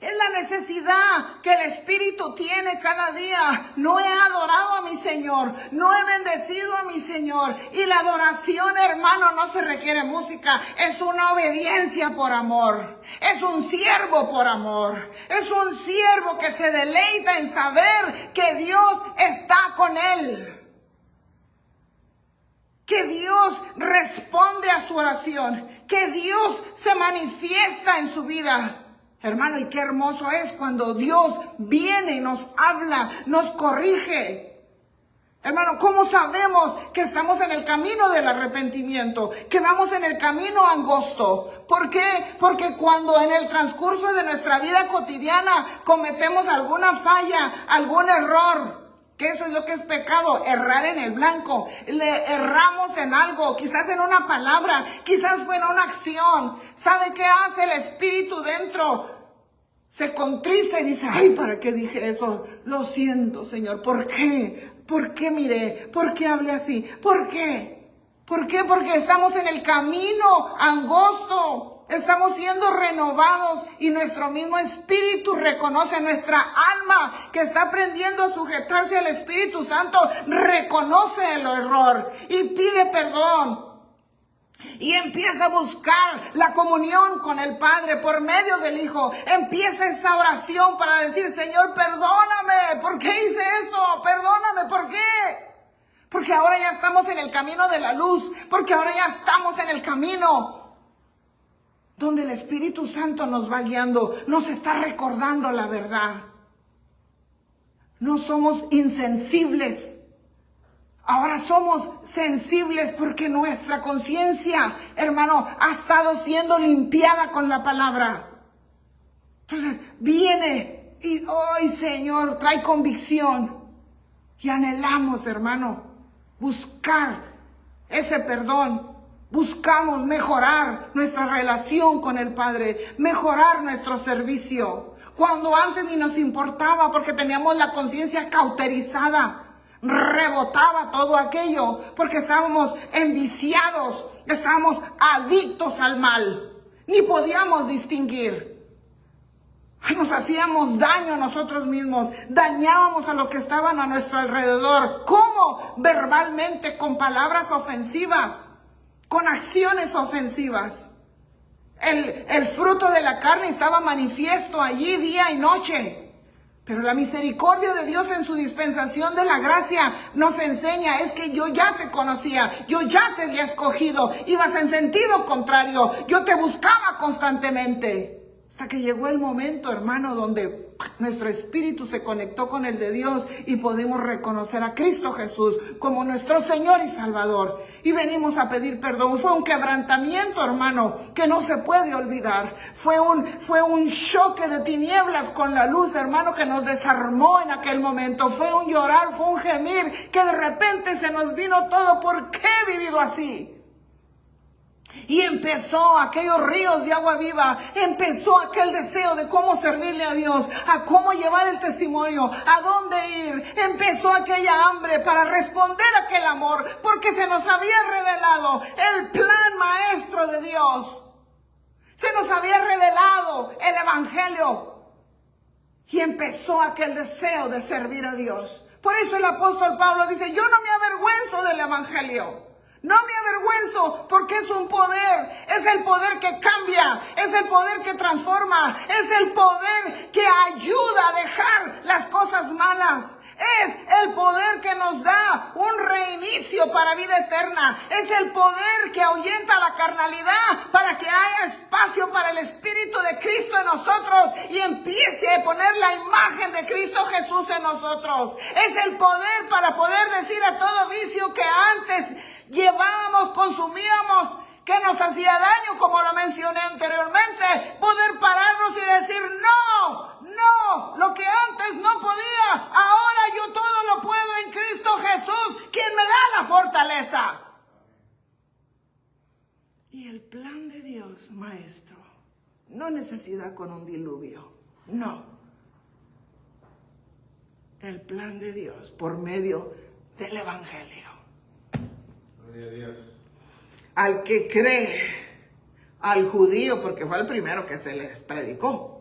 Es la necesidad que el Espíritu tiene cada día. No he adorado a mi Señor. No he bendecido a mi Señor. Y la adoración, hermano, no se requiere música. Es una obediencia por amor. Es un siervo por amor. Es un siervo que se deleita en saber que Dios está con él. Que Dios responde a su oración. Que Dios se manifiesta en su vida. Hermano, y qué hermoso es cuando Dios viene y nos habla, nos corrige. Hermano, ¿cómo sabemos que estamos en el camino del arrepentimiento? Que vamos en el camino angosto. ¿Por qué? Porque cuando en el transcurso de nuestra vida cotidiana cometemos alguna falla, algún error, que eso es lo que es pecado, errar en el blanco. Le erramos en algo, quizás en una palabra, quizás fue en una acción. ¿Sabe qué hace el Espíritu dentro? Se contrista y dice, ay, ¿para qué dije eso? Lo siento, Señor. ¿Por qué? ¿Por qué miré? ¿Por qué hablé así? ¿Por qué? ¿Por qué? Porque estamos en el camino angosto. Estamos siendo renovados y nuestro mismo espíritu reconoce, nuestra alma que está aprendiendo a sujetarse al Espíritu Santo, reconoce el error y pide perdón. Y empieza a buscar la comunión con el Padre por medio del Hijo. Empieza esa oración para decir, Señor, perdóname. ¿Por qué hice eso? Perdóname. ¿Por qué? Porque ahora ya estamos en el camino de la luz. Porque ahora ya estamos en el camino donde el Espíritu Santo nos va guiando. Nos está recordando la verdad. No somos insensibles. Ahora somos sensibles porque nuestra conciencia, hermano, ha estado siendo limpiada con la palabra. Entonces viene y hoy, Señor, trae convicción. Y anhelamos, hermano, buscar ese perdón. buscamos mejorar nuestra relación con el Padre, mejorar nuestro servicio, cuando antes ni nos importaba porque teníamos la conciencia cauterizada. Rebotaba todo aquello porque estábamos enviciados, estábamos adictos al mal, ni podíamos distinguir. Nos hacíamos daño a nosotros mismos, dañábamos a los que estaban a nuestro alrededor. ¿Cómo? Verbalmente, con palabras ofensivas, con acciones ofensivas. El fruto de la carne estaba manifiesto allí día y noche. Pero la misericordia de Dios en su dispensación de la gracia nos enseña, es que yo ya te conocía, yo ya te había escogido, ibas en sentido contrario, yo te buscaba constantemente. Hasta que llegó el momento, hermano, donde nuestro espíritu se conectó con el de Dios y pudimos reconocer a Cristo Jesús como nuestro Señor y Salvador. Y venimos a pedir perdón. Fue un quebrantamiento, hermano, que no se puede olvidar. Fue un choque de tinieblas con la luz, hermano, que nos desarmó en aquel momento. Fue un llorar, fue un gemir, que de repente se nos vino todo. ¿Por qué he vivido así? Y empezó aquellos ríos de agua viva, empezó aquel deseo de cómo servirle a Dios, a cómo llevar el testimonio, a dónde ir. Empezó aquella hambre para responder a aquel amor, porque se nos había revelado el plan maestro de Dios. Se nos había revelado el evangelio y empezó aquel deseo de servir a Dios. Por eso el apóstol Pablo dice, yo no me avergüenzo del evangelio. No me avergüenzo porque es un poder, es el poder que cambia, es el poder que transforma, es el poder que ayuda a dejar las cosas malas. Es el poder que nos da un reinicio para vida eterna. Es el poder que ahuyenta la carnalidad para que haya espacio para el Espíritu de Cristo en nosotros y empiece a poner la imagen de Cristo Jesús en nosotros. Es el poder para poder decir a todo vicio que antes llevábamos, consumíamos, que nos hacía daño, como lo mencioné anteriormente, poder pararnos y decir, no, lo que antes no podía, ahora yo todo lo puedo en Cristo Jesús, quien me da la fortaleza. Y el plan de Dios, maestro, no necesidad con un diluvio, no. El plan de Dios por medio del evangelio. Gloria a Dios. Al que cree, al judío, porque fue el primero que se les predicó,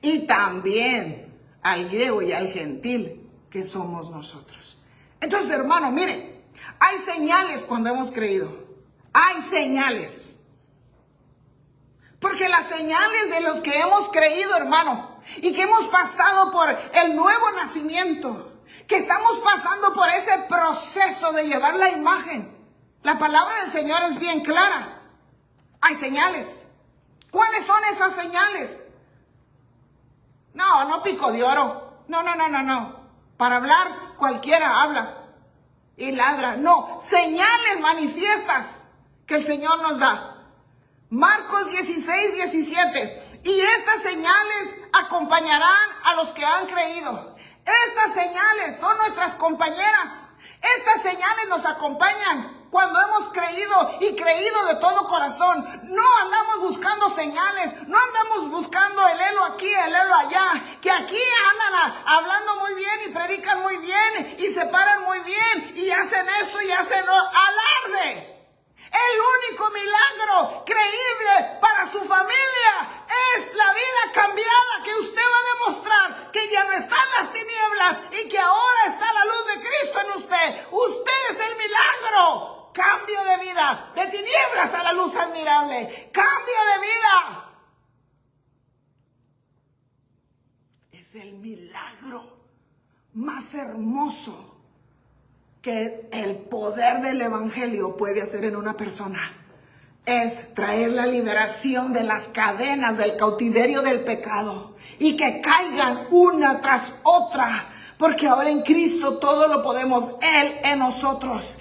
y también al griego y al gentil, que somos nosotros. Entonces, hermano, miren, hay señales cuando hemos creído. Hay señales. Porque las señales de los que hemos creído, hermano, y que hemos pasado por el nuevo nacimiento, que estamos pasando por ese proceso de llevar la imagen. La palabra del Señor es bien clara. Hay señales. ¿Cuáles son esas señales? No pico de oro. No. Para hablar cualquiera habla y ladra. No, señales manifiestas que el Señor nos da. Marcos 16:17. Y estas señales acompañarán a los que han creído. Estas señales son nuestras compañeras. Estas señales nos acompañan cuando hemos creído y creído de todo corazón. No andamos buscando señales, no andamos buscando el helo aquí, el helo allá, que aquí andan hablando muy bien y predican muy bien y se paran muy bien y hacen esto y hacen alarde. El único milagro creíble para su familia es la vida cambiada que usted va a demostrar que ya no están las tinieblas y que ahora está la luz de Cristo en usted. Usted es el milagro. Cambio de vida, de tinieblas a la luz admirable. Cambio de vida. Es el milagro más hermoso que el poder del evangelio puede hacer en una persona. Es traer la liberación de las cadenas del cautiverio del pecado y que caigan una tras otra, porque ahora en Cristo todo lo podemos. Él en nosotros,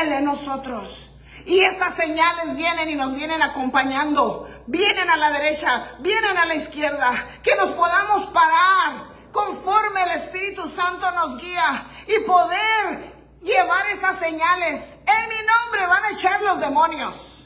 Él en nosotros. Y estas señales vienen y nos vienen acompañando, vienen a la derecha, vienen a la izquierda, que nos podamos parar conforme el Espíritu Santo nos guía y poder llevar esas señales. En mi nombre van a echar los demonios.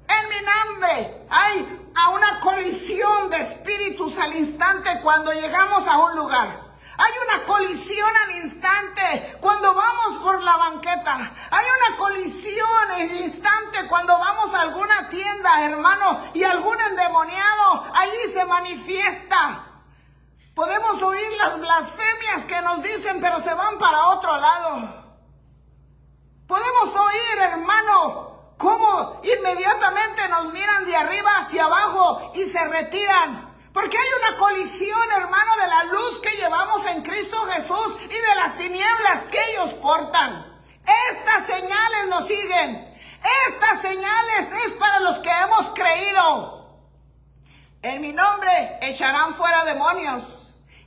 En mi nombre hay a una colisión de espíritus al instante cuando llegamos a un lugar. Hay una colisión al instante cuando vamos por la banqueta. Hay una colisión al instante cuando vamos a alguna tienda, hermano, y algún endemoniado allí se manifiesta. Podemos oír las blasfemias que nos dicen, pero se van para otro lado. Podemos oír, hermano, cómo inmediatamente nos miran de arriba hacia abajo y se retiran. Porque hay una colisión, hermano, de la luz que llevamos en Cristo Jesús y de las tinieblas que ellos portan. Estas señales nos siguen. Estas señales es para los que hemos creído. En mi nombre echarán fuera demonios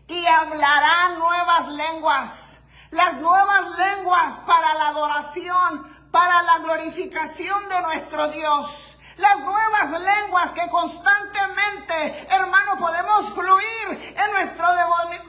y hablarán nuevas lenguas. Las nuevas lenguas para la adoración, para la glorificación de nuestro Dios. Las nuevas lenguas que constantemente, hermano, podemos fluir en nuestro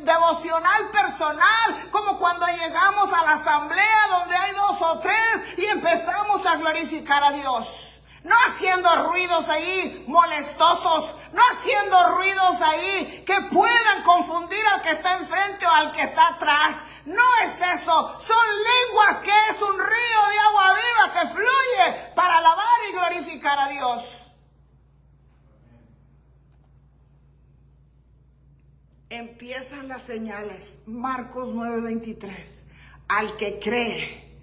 devocional personal, como cuando llegamos a la asamblea donde hay 2 o 3 y empezamos a glorificar a Dios. No haciendo ruidos ahí molestosos, no haciendo ruidos ahí que puedan confundir al que está enfrente o al que está atrás. No es eso, son lenguas que es un río de agua viva que fluye para alabar y glorificar a Dios. Empiezan las señales, Marcos 9:23. Al que cree,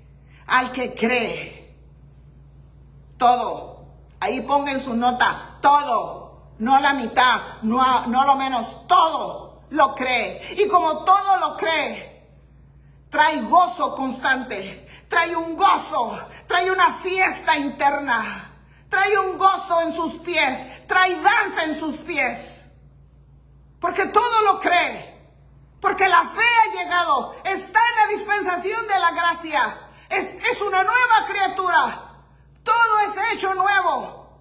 todo. Ahí pongan su nota, todo, no la mitad, no lo menos, todo lo cree. Y como todo lo cree, trae gozo constante, trae un gozo, trae una fiesta interna, trae un gozo en sus pies, trae danza en sus pies. Porque todo lo cree, porque la fe ha llegado, está en la dispensación de la gracia, es una nueva criatura. Todo es hecho nuevo.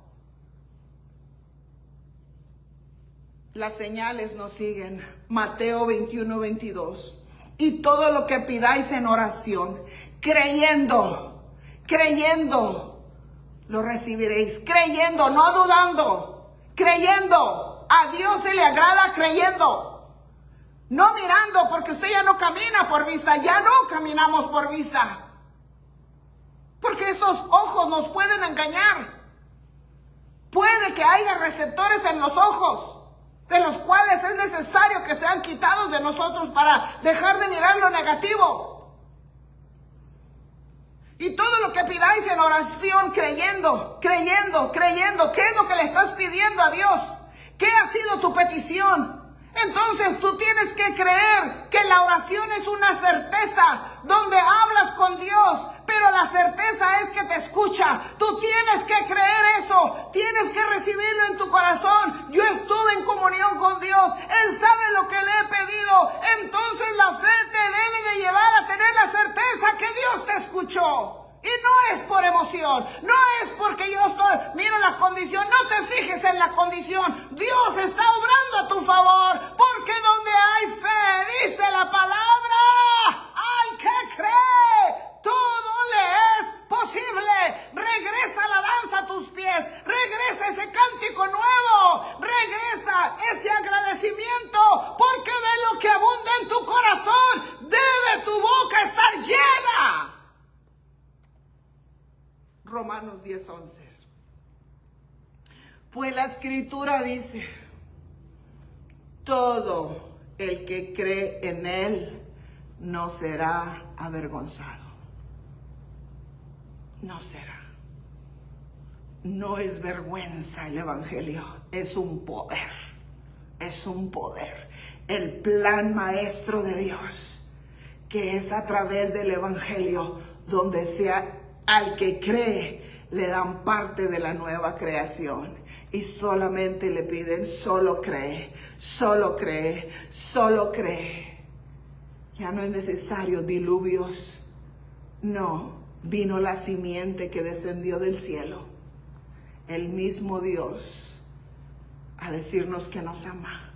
Las señales nos siguen. Mateo 21:22. Y todo lo que pidáis en oración, creyendo, lo recibiréis. Creyendo, no dudando. Creyendo. A Dios se le agrada creyendo. No mirando, porque usted ya no camina por vista. Ya no caminamos por vista. Porque estos ojos nos pueden engañar. Puede que haya receptores en los ojos, de los cuales es necesario que sean quitados de nosotros para dejar de mirar lo negativo. Y todo lo que pidáis en oración, creyendo. ¿Qué es lo que le estás pidiendo a Dios? ¿Qué ha sido tu petición? Entonces tú tienes que creer que la oración es una certeza donde hablas con Dios, pero la certeza es que te escucha. Tú tienes que creer eso, tienes que recibirlo en tu corazón. Yo estuve en comunión con Dios, Él sabe lo que le he pedido. Entonces la fe te debe de llevar a tener la certeza que Dios te escuchó. Y no es por emoción, no es porque yo miro la condición, no te fijes en la condición. Dios está obrando a tu favor, porque donde hay fe, dice la palabra, al que cree, todo le es posible. Regresa la danza a tus pies, regresa ese cántico nuevo, regresa ese agradecimiento, porque de lo que abunda en tu corazón, debe tu boca estar llena. Romanos 10:11. Pues la escritura dice, todo el que cree en Él no será avergonzado. No será. No es vergüenza el Evangelio, es un poder. Es un poder. El plan maestro de Dios, que es a través del Evangelio, donde sea al que cree, le dan parte de la nueva creación. Y solamente le piden, solo cree, solo cree, solo cree. Ya no es necesario diluvios. No, vino la simiente que descendió del cielo. El mismo Dios a decirnos que nos ama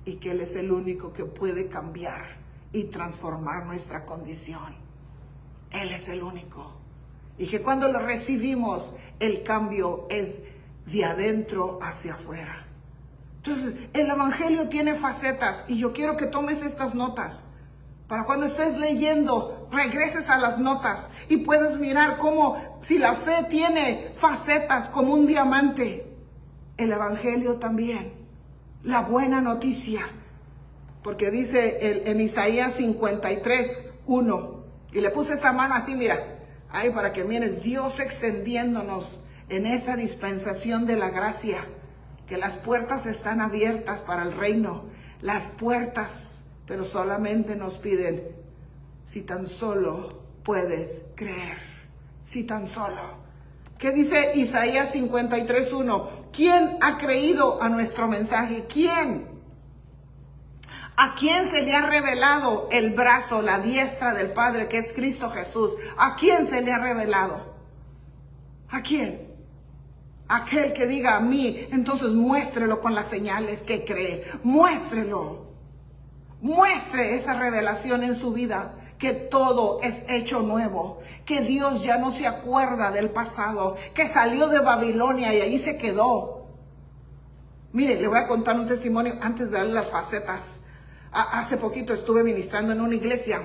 y que Él es el único que puede cambiar y transformar nuestra condición. Él es el único. Y que cuando lo recibimos, el cambio es de adentro hacia afuera. Entonces, el evangelio tiene facetas y yo quiero que tomes estas notas. Para cuando estés leyendo, regreses a las notas y puedas mirar cómo, si la fe tiene facetas como un diamante, el evangelio también. La buena noticia. Porque dice en Isaías 53:1, y le puse esa mano así, mira, ahí para que mires, Dios extendiéndonos en esta dispensación de la gracia, que las puertas están abiertas para el reino, las puertas, pero solamente nos piden, si tan solo puedes creer, si tan solo. ¿Qué dice Isaías 53:1? ¿Quién ha creído a nuestro mensaje? ¿Quién? ¿A quién se le ha revelado el brazo, la diestra del Padre, que es Cristo Jesús? ¿A quién se le ha revelado? ¿A quién? Aquel que diga a mí, entonces muéstrelo con las señales que cree. Muéstrelo. Muestre esa revelación en su vida, que todo es hecho nuevo, que Dios ya no se acuerda del pasado, que salió de Babilonia y ahí se quedó. Mire, le voy a contar un testimonio antes de darle las facetas. Hace poquito estuve ministrando en una iglesia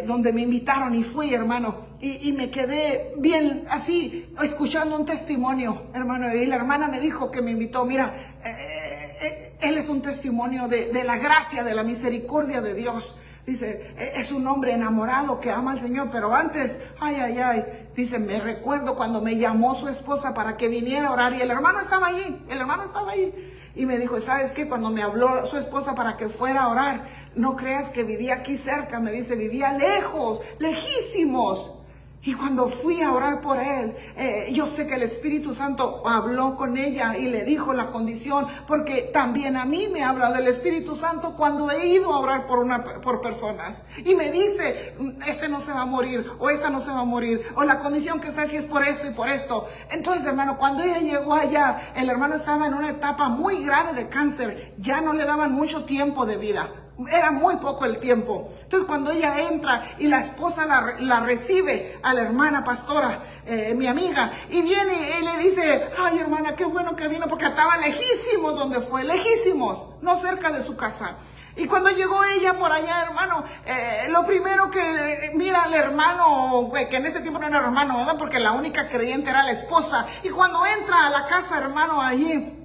donde me invitaron y fui, hermano, y me quedé bien así, escuchando un testimonio, hermano, y la hermana me dijo que me invitó, mira, él es un testimonio de la gracia, de la misericordia de Dios. Dice, es un hombre enamorado que ama al Señor, pero antes, dice, me recuerdo cuando me llamó su esposa para que viniera a orar y el hermano estaba allí, y me dijo, ¿sabes qué? Cuando me habló su esposa para que fuera a orar, no creas que vivía aquí cerca, me dice, vivía lejos, lejísimos. Y cuando fui a orar por él, yo sé que el Espíritu Santo habló con ella y le dijo la condición, porque también a mí me habla del Espíritu Santo cuando he ido a orar por personas. Y me dice, este no se va a morir, o esta no se va a morir, o la condición que está así es por esto y por esto. Entonces, hermano, cuando ella llegó allá, el hermano estaba en una etapa muy grave de cáncer, ya no le daban mucho tiempo de vida. Era muy poco el tiempo. Entonces cuando ella entra y la esposa la recibe a la hermana pastora, mi amiga, y viene y le dice, ay hermana, qué bueno que vino, porque estaba lejísimos donde fue, lejísimos, no cerca de su casa. Y cuando llegó ella por allá, hermano, lo primero que mira al hermano, que en ese tiempo no era hermano, ¿verdad? Porque la única creyente era la esposa. Y cuando entra a la casa, hermano, allí,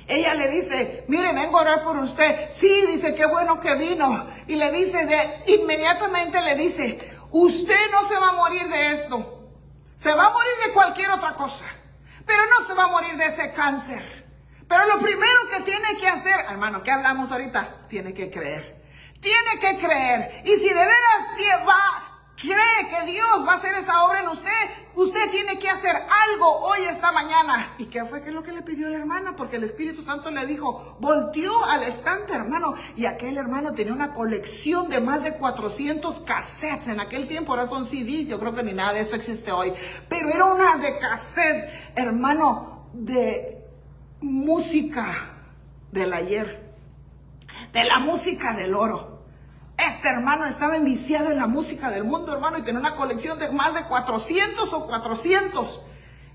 ella le dice, mire, vengo a orar por usted. Sí, dice, qué bueno que vino. Y le dice, inmediatamente le dice, usted no se va a morir de esto. Se va a morir de cualquier otra cosa, pero no se va a morir de ese cáncer. Pero lo primero que tiene que hacer, hermano, ¿qué hablamos ahorita? Tiene que creer. Tiene que creer. Y si de veras cree que Dios va a hacer esa obra en usted, usted tiene que hacer algo hoy, esta mañana. ¿Y qué fue? ¿Qué es lo que le pidió la hermana? Porque el Espíritu Santo le dijo, volteó al estante, hermano, y aquel hermano tenía una colección de más de 400 cassettes. En aquel tiempo, ahora son CDs, yo creo que ni nada de esto existe hoy, pero era una de cassette, hermano, de música del ayer, de la música del oro. Este hermano estaba enviciado en la música del mundo, hermano, y tenía una colección de más de 400.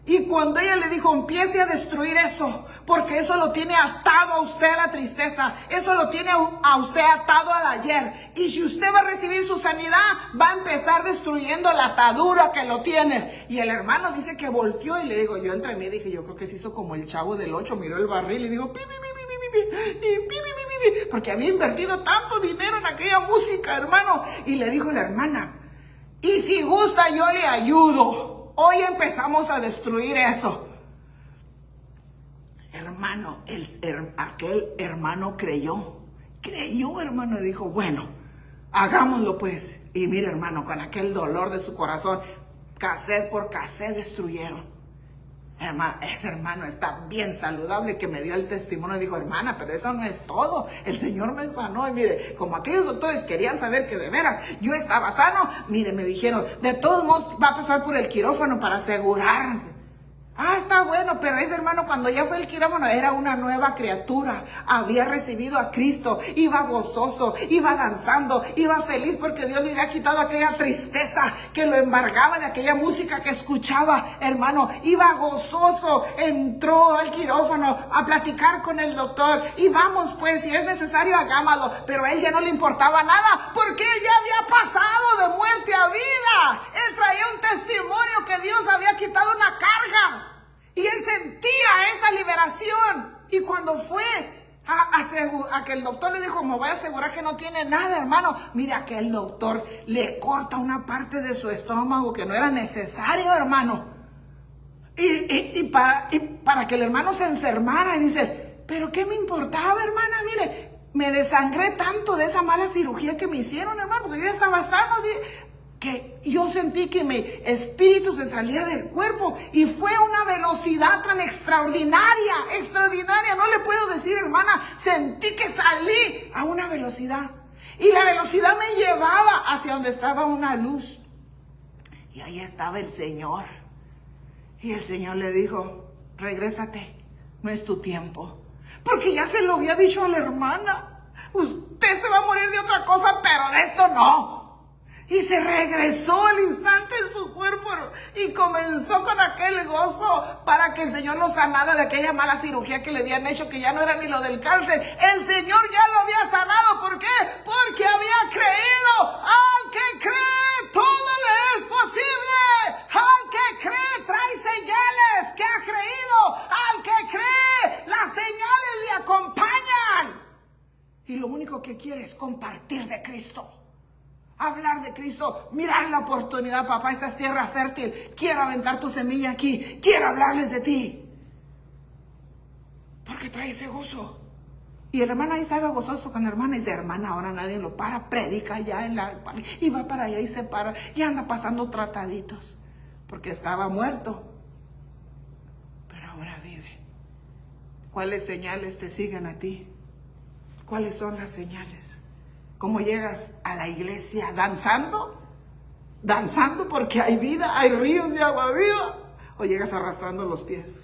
Y cuando ella le dijo, empiece a destruir eso, porque eso lo tiene atado a usted a la tristeza, eso lo tiene a usted atado al ayer. Y si usted va a recibir su sanidad, va a empezar destruyendo la atadura que lo tiene. Y el hermano dice que volteó y le digo, yo entre mí dije, yo creo que se hizo como el Chavo del 8, miró el barril y dijo, porque había invertido tanto dinero en aquella música, hermano. Y le dijo la hermana, y si gusta yo le ayudo. Hoy empezamos a destruir eso. Hermano, aquel hermano creyó, hermano, y dijo, bueno, hagámoslo pues. Y mire, hermano, con aquel dolor de su corazón, cassette por cassette destruyeron. Ese hermano está bien saludable, que me dio el testimonio. Dijo, hermana, pero eso no es todo. El Señor me sanó. Y mire, como aquellos doctores querían saber que de veras yo estaba sano, mire, me dijeron, de todos modos va a pasar por el quirófano para asegurarse. Está bueno, pero ese hermano cuando ya fue el quirófano era una nueva criatura. Había recibido a Cristo, iba gozoso, iba danzando, iba feliz porque Dios le había quitado aquella tristeza que lo embargaba de aquella música que escuchaba, hermano. Iba gozoso, entró al quirófano a platicar con el doctor y vamos pues, si es necesario hagámoslo, pero a él ya no le importaba nada porque él ya había pasado de muerte a vida. Él traía un testimonio que Dios había quitado una carga. Y él sentía esa liberación. Y cuando fue a que el doctor le dijo, me voy a asegurar que no tiene nada, hermano. Mira que el doctor le corta una parte de su estómago que no era necesario, hermano. Y para que el hermano se enfermara. Y dice, pero ¿qué me importaba, hermana? Mire, me desangré tanto de esa mala cirugía que me hicieron, hermano, porque yo ya estaba sano. Que yo sentí que mi espíritu se salía del cuerpo y fue una velocidad tan extraordinaria, no le puedo decir, hermana, sentí que salí a una velocidad y la velocidad me llevaba hacia donde estaba una luz y ahí estaba el Señor y el Señor le dijo, regrésate, no es tu tiempo, porque ya se lo había dicho a la hermana, usted se va a morir de otra cosa, pero de esto no. Y se regresó al instante en su cuerpo y comenzó con aquel gozo para que el Señor lo sanara de aquella mala cirugía que le habían hecho, que ya no era ni lo del cáncer. El Señor ya lo había sanado. ¿Por qué? Porque había creído. Al que cree, todo le es posible. Al que cree, trae señales que ha creído. Al que cree, las señales le acompañan. Y lo único que quiere es compartir de Cristo. Hablar de Cristo, mirar la oportunidad, papá, esta es tierra fértil, quiero aventar tu semilla aquí, quiero hablarles de ti, porque trae ese gozo. Y el hermano ahí estaba gozoso con la hermana y dice, hermana, ahora nadie lo para, predica ya y va para allá y se para y anda pasando trataditos, porque estaba muerto, pero ahora vive. ¿Cuáles señales te siguen a ti? ¿Cuáles son las señales? ¿Cómo llegas a la iglesia? ¿Danzando? ¿Danzando porque hay vida, hay ríos de agua viva? ¿O llegas arrastrando los pies?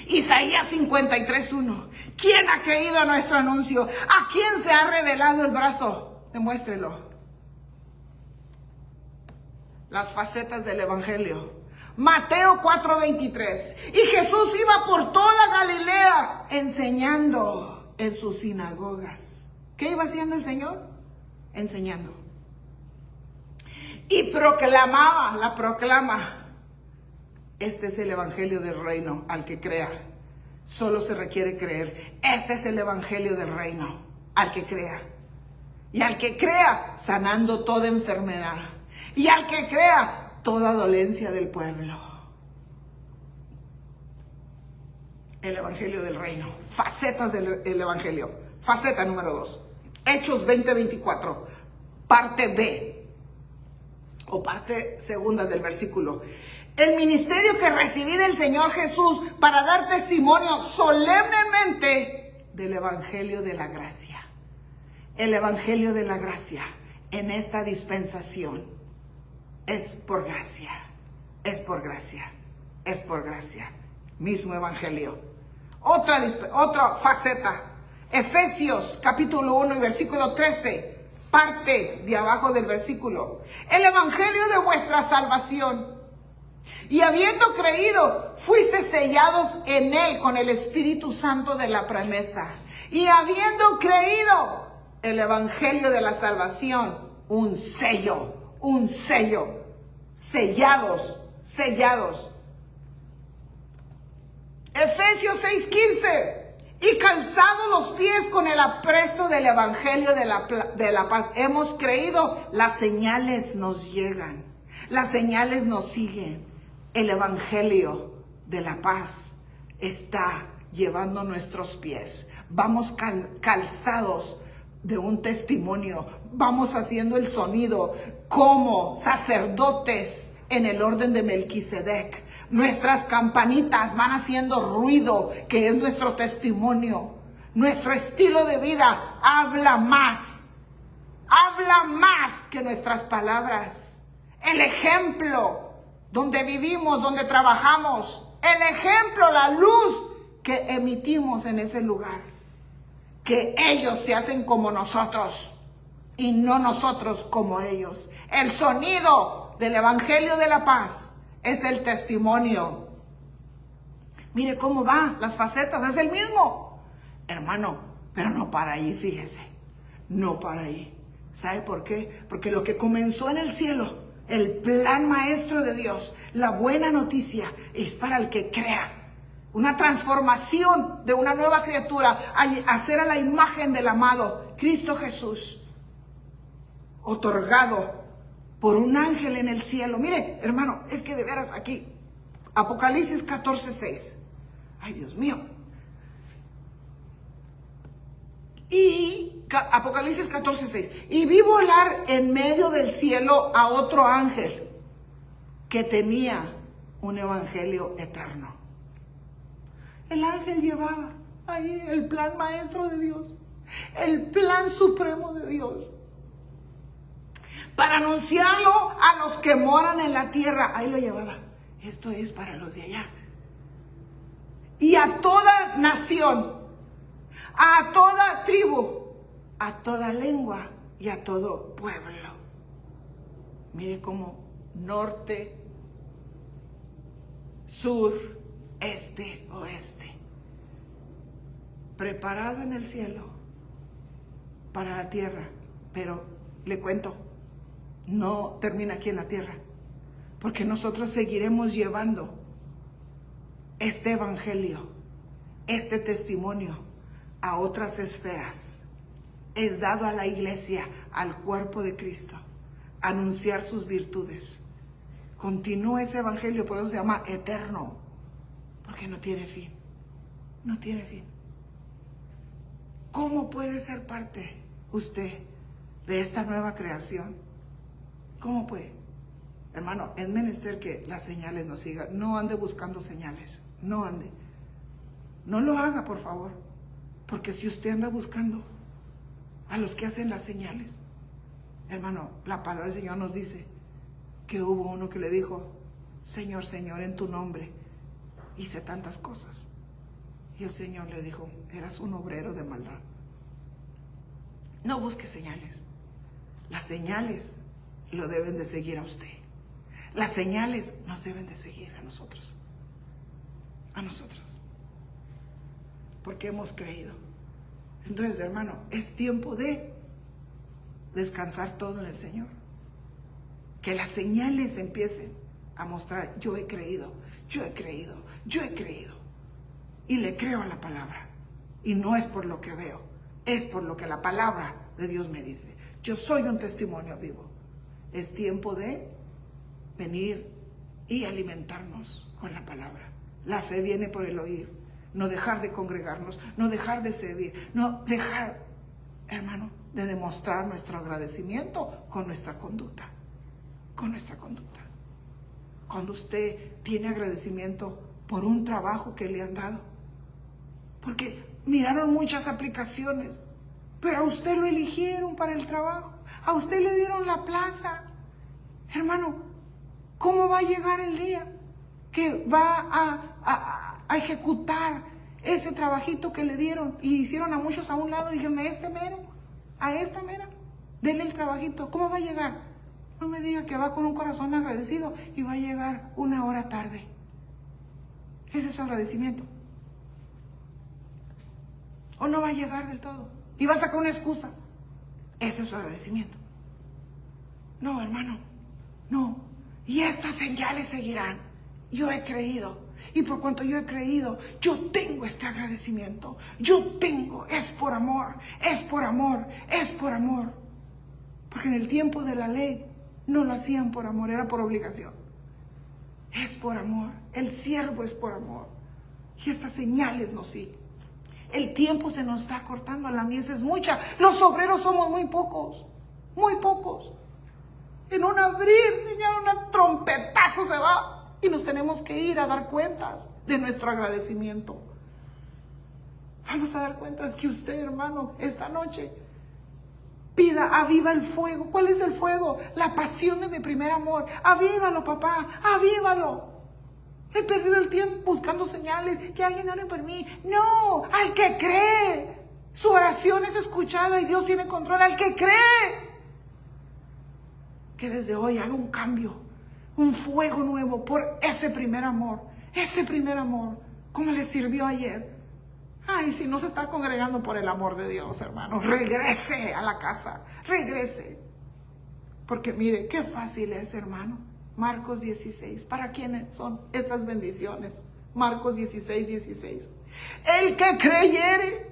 Isaías 53:1. ¿Quién ha creído a nuestro anuncio? ¿A quién se ha revelado el brazo? Demuéstrelo. Las facetas del evangelio. Mateo 4:23. Y Jesús iba por toda Galilea enseñando en sus sinagogas. ¿Qué iba haciendo el Señor? Enseñando. Y proclama. Este es el evangelio del reino, al que crea. Solo se requiere creer. Este es el evangelio del reino, al que crea. Y al que crea, sanando toda enfermedad. Y al que crea, toda dolencia del pueblo. El evangelio del reino. Facetas del evangelio. Faceta número 2. Hechos 20:24, parte B, o parte segunda del versículo. El ministerio que recibí del Señor Jesús para dar testimonio solemnemente del evangelio de la gracia. El evangelio de la gracia en esta dispensación es por gracia, es por gracia, es por gracia. Mismo evangelio. Otra faceta. Efesios capítulo 1 y versículo 13, parte de abajo del versículo. El evangelio de vuestra salvación. Y habiendo creído, fuiste sellados en él con el Espíritu Santo de la promesa. Y habiendo creído, el evangelio de la salvación, un sello, sellados. Efesios 6:15. Y calzados los pies con el apresto del evangelio de la paz. Hemos creído, las señales nos llegan, las señales nos siguen. El evangelio de la paz está llevando nuestros pies. Vamos calzados de un testimonio. Vamos haciendo el sonido como sacerdotes en el orden de Melquisedec. Nuestras campanitas van haciendo ruido, que es nuestro testimonio. Nuestro estilo de vida habla más que nuestras palabras. El ejemplo donde vivimos, donde trabajamos, el ejemplo, la luz que emitimos en ese lugar. Que ellos se hacen como nosotros y no nosotros como ellos. El sonido del Evangelio de la Paz es el testimonio. Mire cómo va, las facetas, es el mismo. Hermano, pero no para ahí, fíjese. No para ahí. ¿Sabe por qué? Porque lo que comenzó en el cielo, el plan maestro de Dios, la buena noticia, es para el que crea. Una transformación de una nueva criatura, hacer a la imagen del amado Cristo Jesús, otorgado por un ángel en el cielo. Mire, hermano, es que de veras aquí, Apocalipsis 14:6. Ay, Dios mío. Y Apocalipsis 14:6. Y vi volar en medio del cielo a otro ángel que tenía un evangelio eterno. El ángel llevaba ahí el plan maestro de Dios, el plan supremo de Dios, para anunciarlo a los que moran en la tierra. Ahí lo llevaba. Esto es para los de allá. Y a toda nación, a toda tribu, a toda lengua y a todo pueblo. Mire cómo norte, sur, este, oeste, preparado en el cielo para la tierra. Pero le cuento, no termina aquí en la tierra, porque nosotros seguiremos llevando este evangelio, este testimonio a otras esferas. Es dado a la iglesia, al cuerpo de Cristo, anunciar sus virtudes. Continúa ese evangelio, por eso se llama eterno. Porque no tiene fin, no tiene fin. ¿Cómo puede ser parte usted de esta nueva creación? ¿Cómo puede? Hermano, es menester que las señales nos sigan. No ande buscando señales, no ande. No lo haga, por favor. Porque si usted anda buscando a los que hacen las señales, hermano, la palabra del Señor nos dice que hubo uno que le dijo: Señor, Señor, en tu nombre hice tantas cosas. Y el Señor le dijo: eras un obrero de maldad. No busque señales. Las señales lo deben de seguir a usted. Las señales nos deben de seguir a nosotros. A nosotros. Porque hemos creído. Entonces, hermano, es tiempo de descansar todo en el Señor. Que las señales empiecen a mostrar: yo he creído, yo he creído, yo he creído. Y le creo a la palabra. Y no es por lo que veo, es por lo que la palabra de Dios me dice. Yo soy un testimonio vivo. Es tiempo de venir y alimentarnos con la palabra. La fe viene por el oír. No dejar de congregarnos, no dejar de servir, no dejar, hermano, de demostrar nuestro agradecimiento con nuestra conducta. Con nuestra conducta. Cuando usted tiene agradecimiento por un trabajo que le han dado, porque miraron muchas aplicaciones, pero a usted lo eligieron para el trabajo, a usted le dieron la plaza. Hermano, ¿cómo va a llegar el día que va a ejecutar ese trabajito que le dieron? Y hicieron a muchos a un lado y dijeron: a este mero, a esta mera, denle el trabajito. ¿Cómo va a llegar? No me diga que va con un corazón agradecido y va a llegar una hora tarde. Ese es su agradecimiento. O no va a llegar del todo y va a sacar una excusa. Ese es su agradecimiento. No, hermano, no. Y estas señales seguirán. Yo he creído. Y por cuanto yo he creído, yo tengo este agradecimiento. Yo tengo, es por amor, es por amor, es por amor. Porque en el tiempo de la ley no lo hacían por amor, era por obligación. Es por amor, el siervo es por amor. Y estas señales nos siguen. El tiempo se nos está cortando, la mies es mucha. Los obreros somos muy pocos, muy pocos. En un abrir, Señor, un trompetazo se va. Y nos tenemos que ir a dar cuentas de nuestro agradecimiento. Vamos a dar cuentas que usted, hermano, esta noche Pida, aviva el fuego. ¿Cuál es el fuego? La pasión de mi primer amor. Avívalo, papá, avívalo. He perdido el tiempo buscando señales, que alguien ore por mí. No, al que cree. Su oración es escuchada y Dios tiene control. Al que cree. Que desde hoy haga un cambio, un fuego nuevo por ese primer amor. Ese primer amor, como le sirvió ayer. Ay, si no se está congregando por el amor de Dios, hermano, regrese a la casa, regrese. Porque mire, qué fácil es, hermano. Marcos 16. ¿Para quiénes son estas bendiciones? Marcos 16, 16. El que creyere,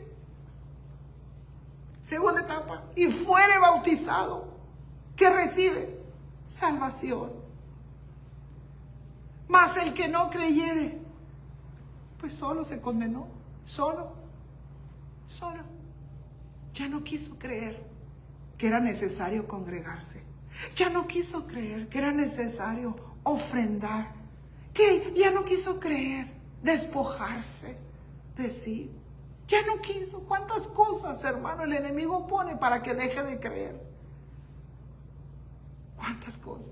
segunda etapa, y fuere bautizado, que recibe salvación. Mas el que no creyere, pues solo se condenó. Solo. Ya no quiso creer que era necesario congregarse. Ya no quiso creer que era necesario ofrendar. Que ya no quiso creer despojarse de sí. Ya no quiso. ¿Cuántas cosas, hermano, el enemigo pone para que deje de creer? ¿Cuántas cosas?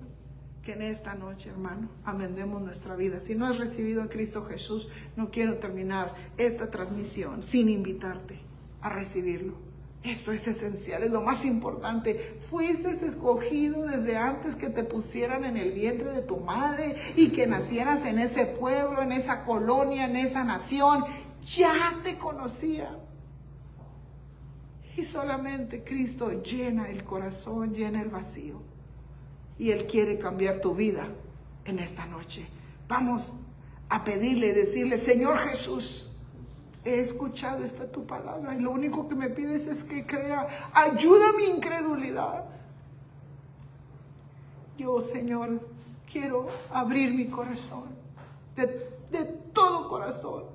Que en esta noche, hermano, amendemos nuestra vida. Si no has recibido a Cristo Jesús, no quiero terminar esta transmisión sin invitarte a recibirlo. Esto es esencial, es lo más importante. Fuiste escogido desde antes que te pusieran en el vientre de tu madre y que nacieras en ese pueblo, en esa colonia, en esa nación. Ya te conocía. Y solamente Cristo llena el corazón, llena el vacío. Y Él quiere cambiar tu vida en esta noche. Vamos a pedirle y decirle: Señor Jesús, he escuchado esta tu palabra y lo único que me pides es que crea. Ayuda mi incredulidad. Yo, Señor, quiero abrir mi corazón de todo corazón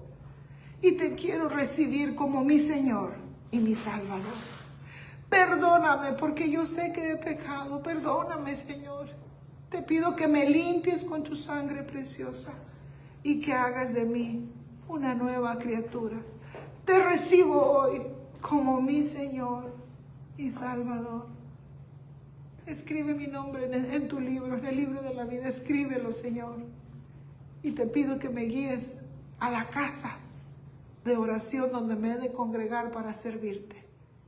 y te quiero recibir como mi Señor y mi Salvador. Perdóname porque yo sé que he pecado. Perdóname, Señor. Te pido que me limpies con tu sangre preciosa y que hagas de mí una nueva criatura. Te recibo hoy como mi Señor y Salvador. Escribe mi nombre en tu libro, en el libro de la vida. Escríbelo, Señor. Y te pido que me guíes a la casa de oración donde me he de congregar para servirte.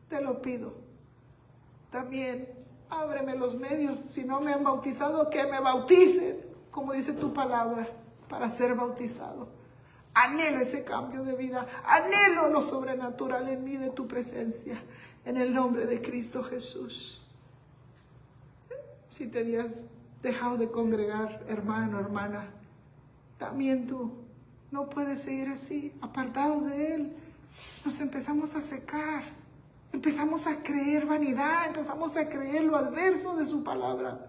Te lo pido. También ábreme los medios, si no me han bautizado, que me bauticen, como dice tu palabra, para ser bautizado. Anhelo ese cambio de vida, anhelo lo sobrenatural en mí de tu presencia, en el nombre de Cristo Jesús. Si te habías dejado de congregar, hermano, hermana, también tú no puedes seguir así, apartados de Él. Nos empezamos a secar. Empezamos a creer vanidad, empezamos a creer lo adverso de su palabra.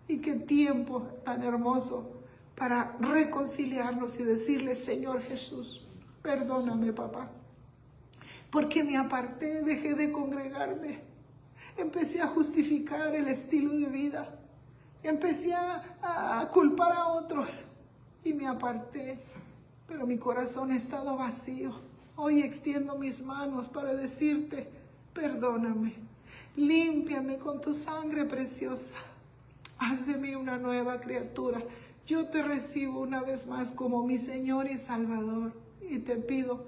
Y qué tiempo tan hermoso para reconciliarnos y decirle: Señor Jesús, perdóname, papá, porque me aparté, dejé de congregarme. Empecé a justificar el estilo de vida. Empecé a culpar a otros y me aparté. Pero mi corazón ha estado vacío. Hoy extiendo mis manos para decirte: perdóname, límpiame con tu sangre preciosa, haz de mí una nueva criatura. Yo te recibo una vez más como mi Señor y Salvador y te pido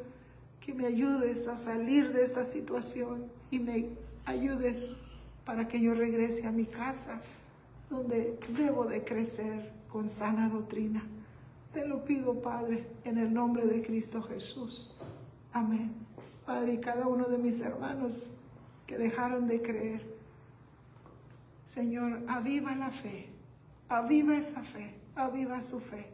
que me ayudes a salir de esta situación y me ayudes para que yo regrese a mi casa donde debo de crecer con sana doctrina. Te lo pido, Padre, en el nombre de Cristo Jesús. Amén. Padre, y cada uno de mis hermanos que dejaron de creer, Señor, aviva la fe, aviva esa fe, aviva su fe.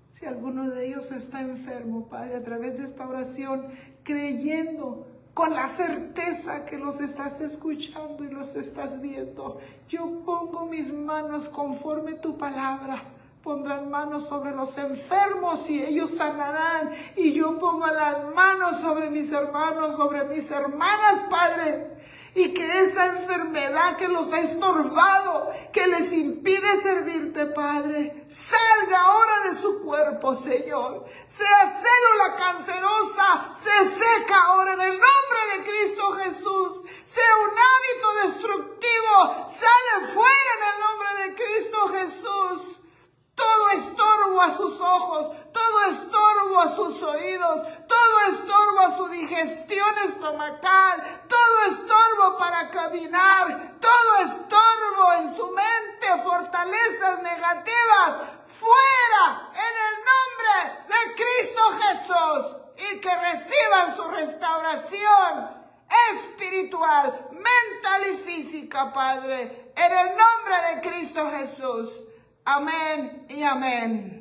Si alguno de ellos está enfermo, Padre, a través de esta oración, creyendo con la certeza que los estás escuchando y los estás viendo, yo pongo mis manos conforme tu palabra. Pondrán manos sobre los enfermos y ellos sanarán. Y yo pongo las manos sobre mis hermanos, sobre mis hermanas, Padre. Y que esa enfermedad que los ha estorbado, que les impide servirte, Padre, salga ahora de su cuerpo, Señor. Sea célula cancerosa, se seca ahora en el nombre de Cristo Jesús. Sea un hábito destructivo estomacal, todo estorbo para caminar, todo estorbo en su mente, fortalezas negativas, fuera en el nombre de Cristo Jesús, y que reciban su restauración espiritual, mental y física, Padre, en el nombre de Cristo Jesús. Amén y amén.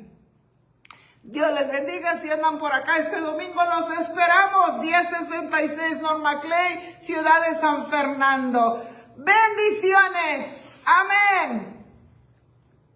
Dios les bendiga. Si andan por acá este domingo, los esperamos. 1066 Norma Clay, Ciudad de San Fernando. Bendiciones. Amén.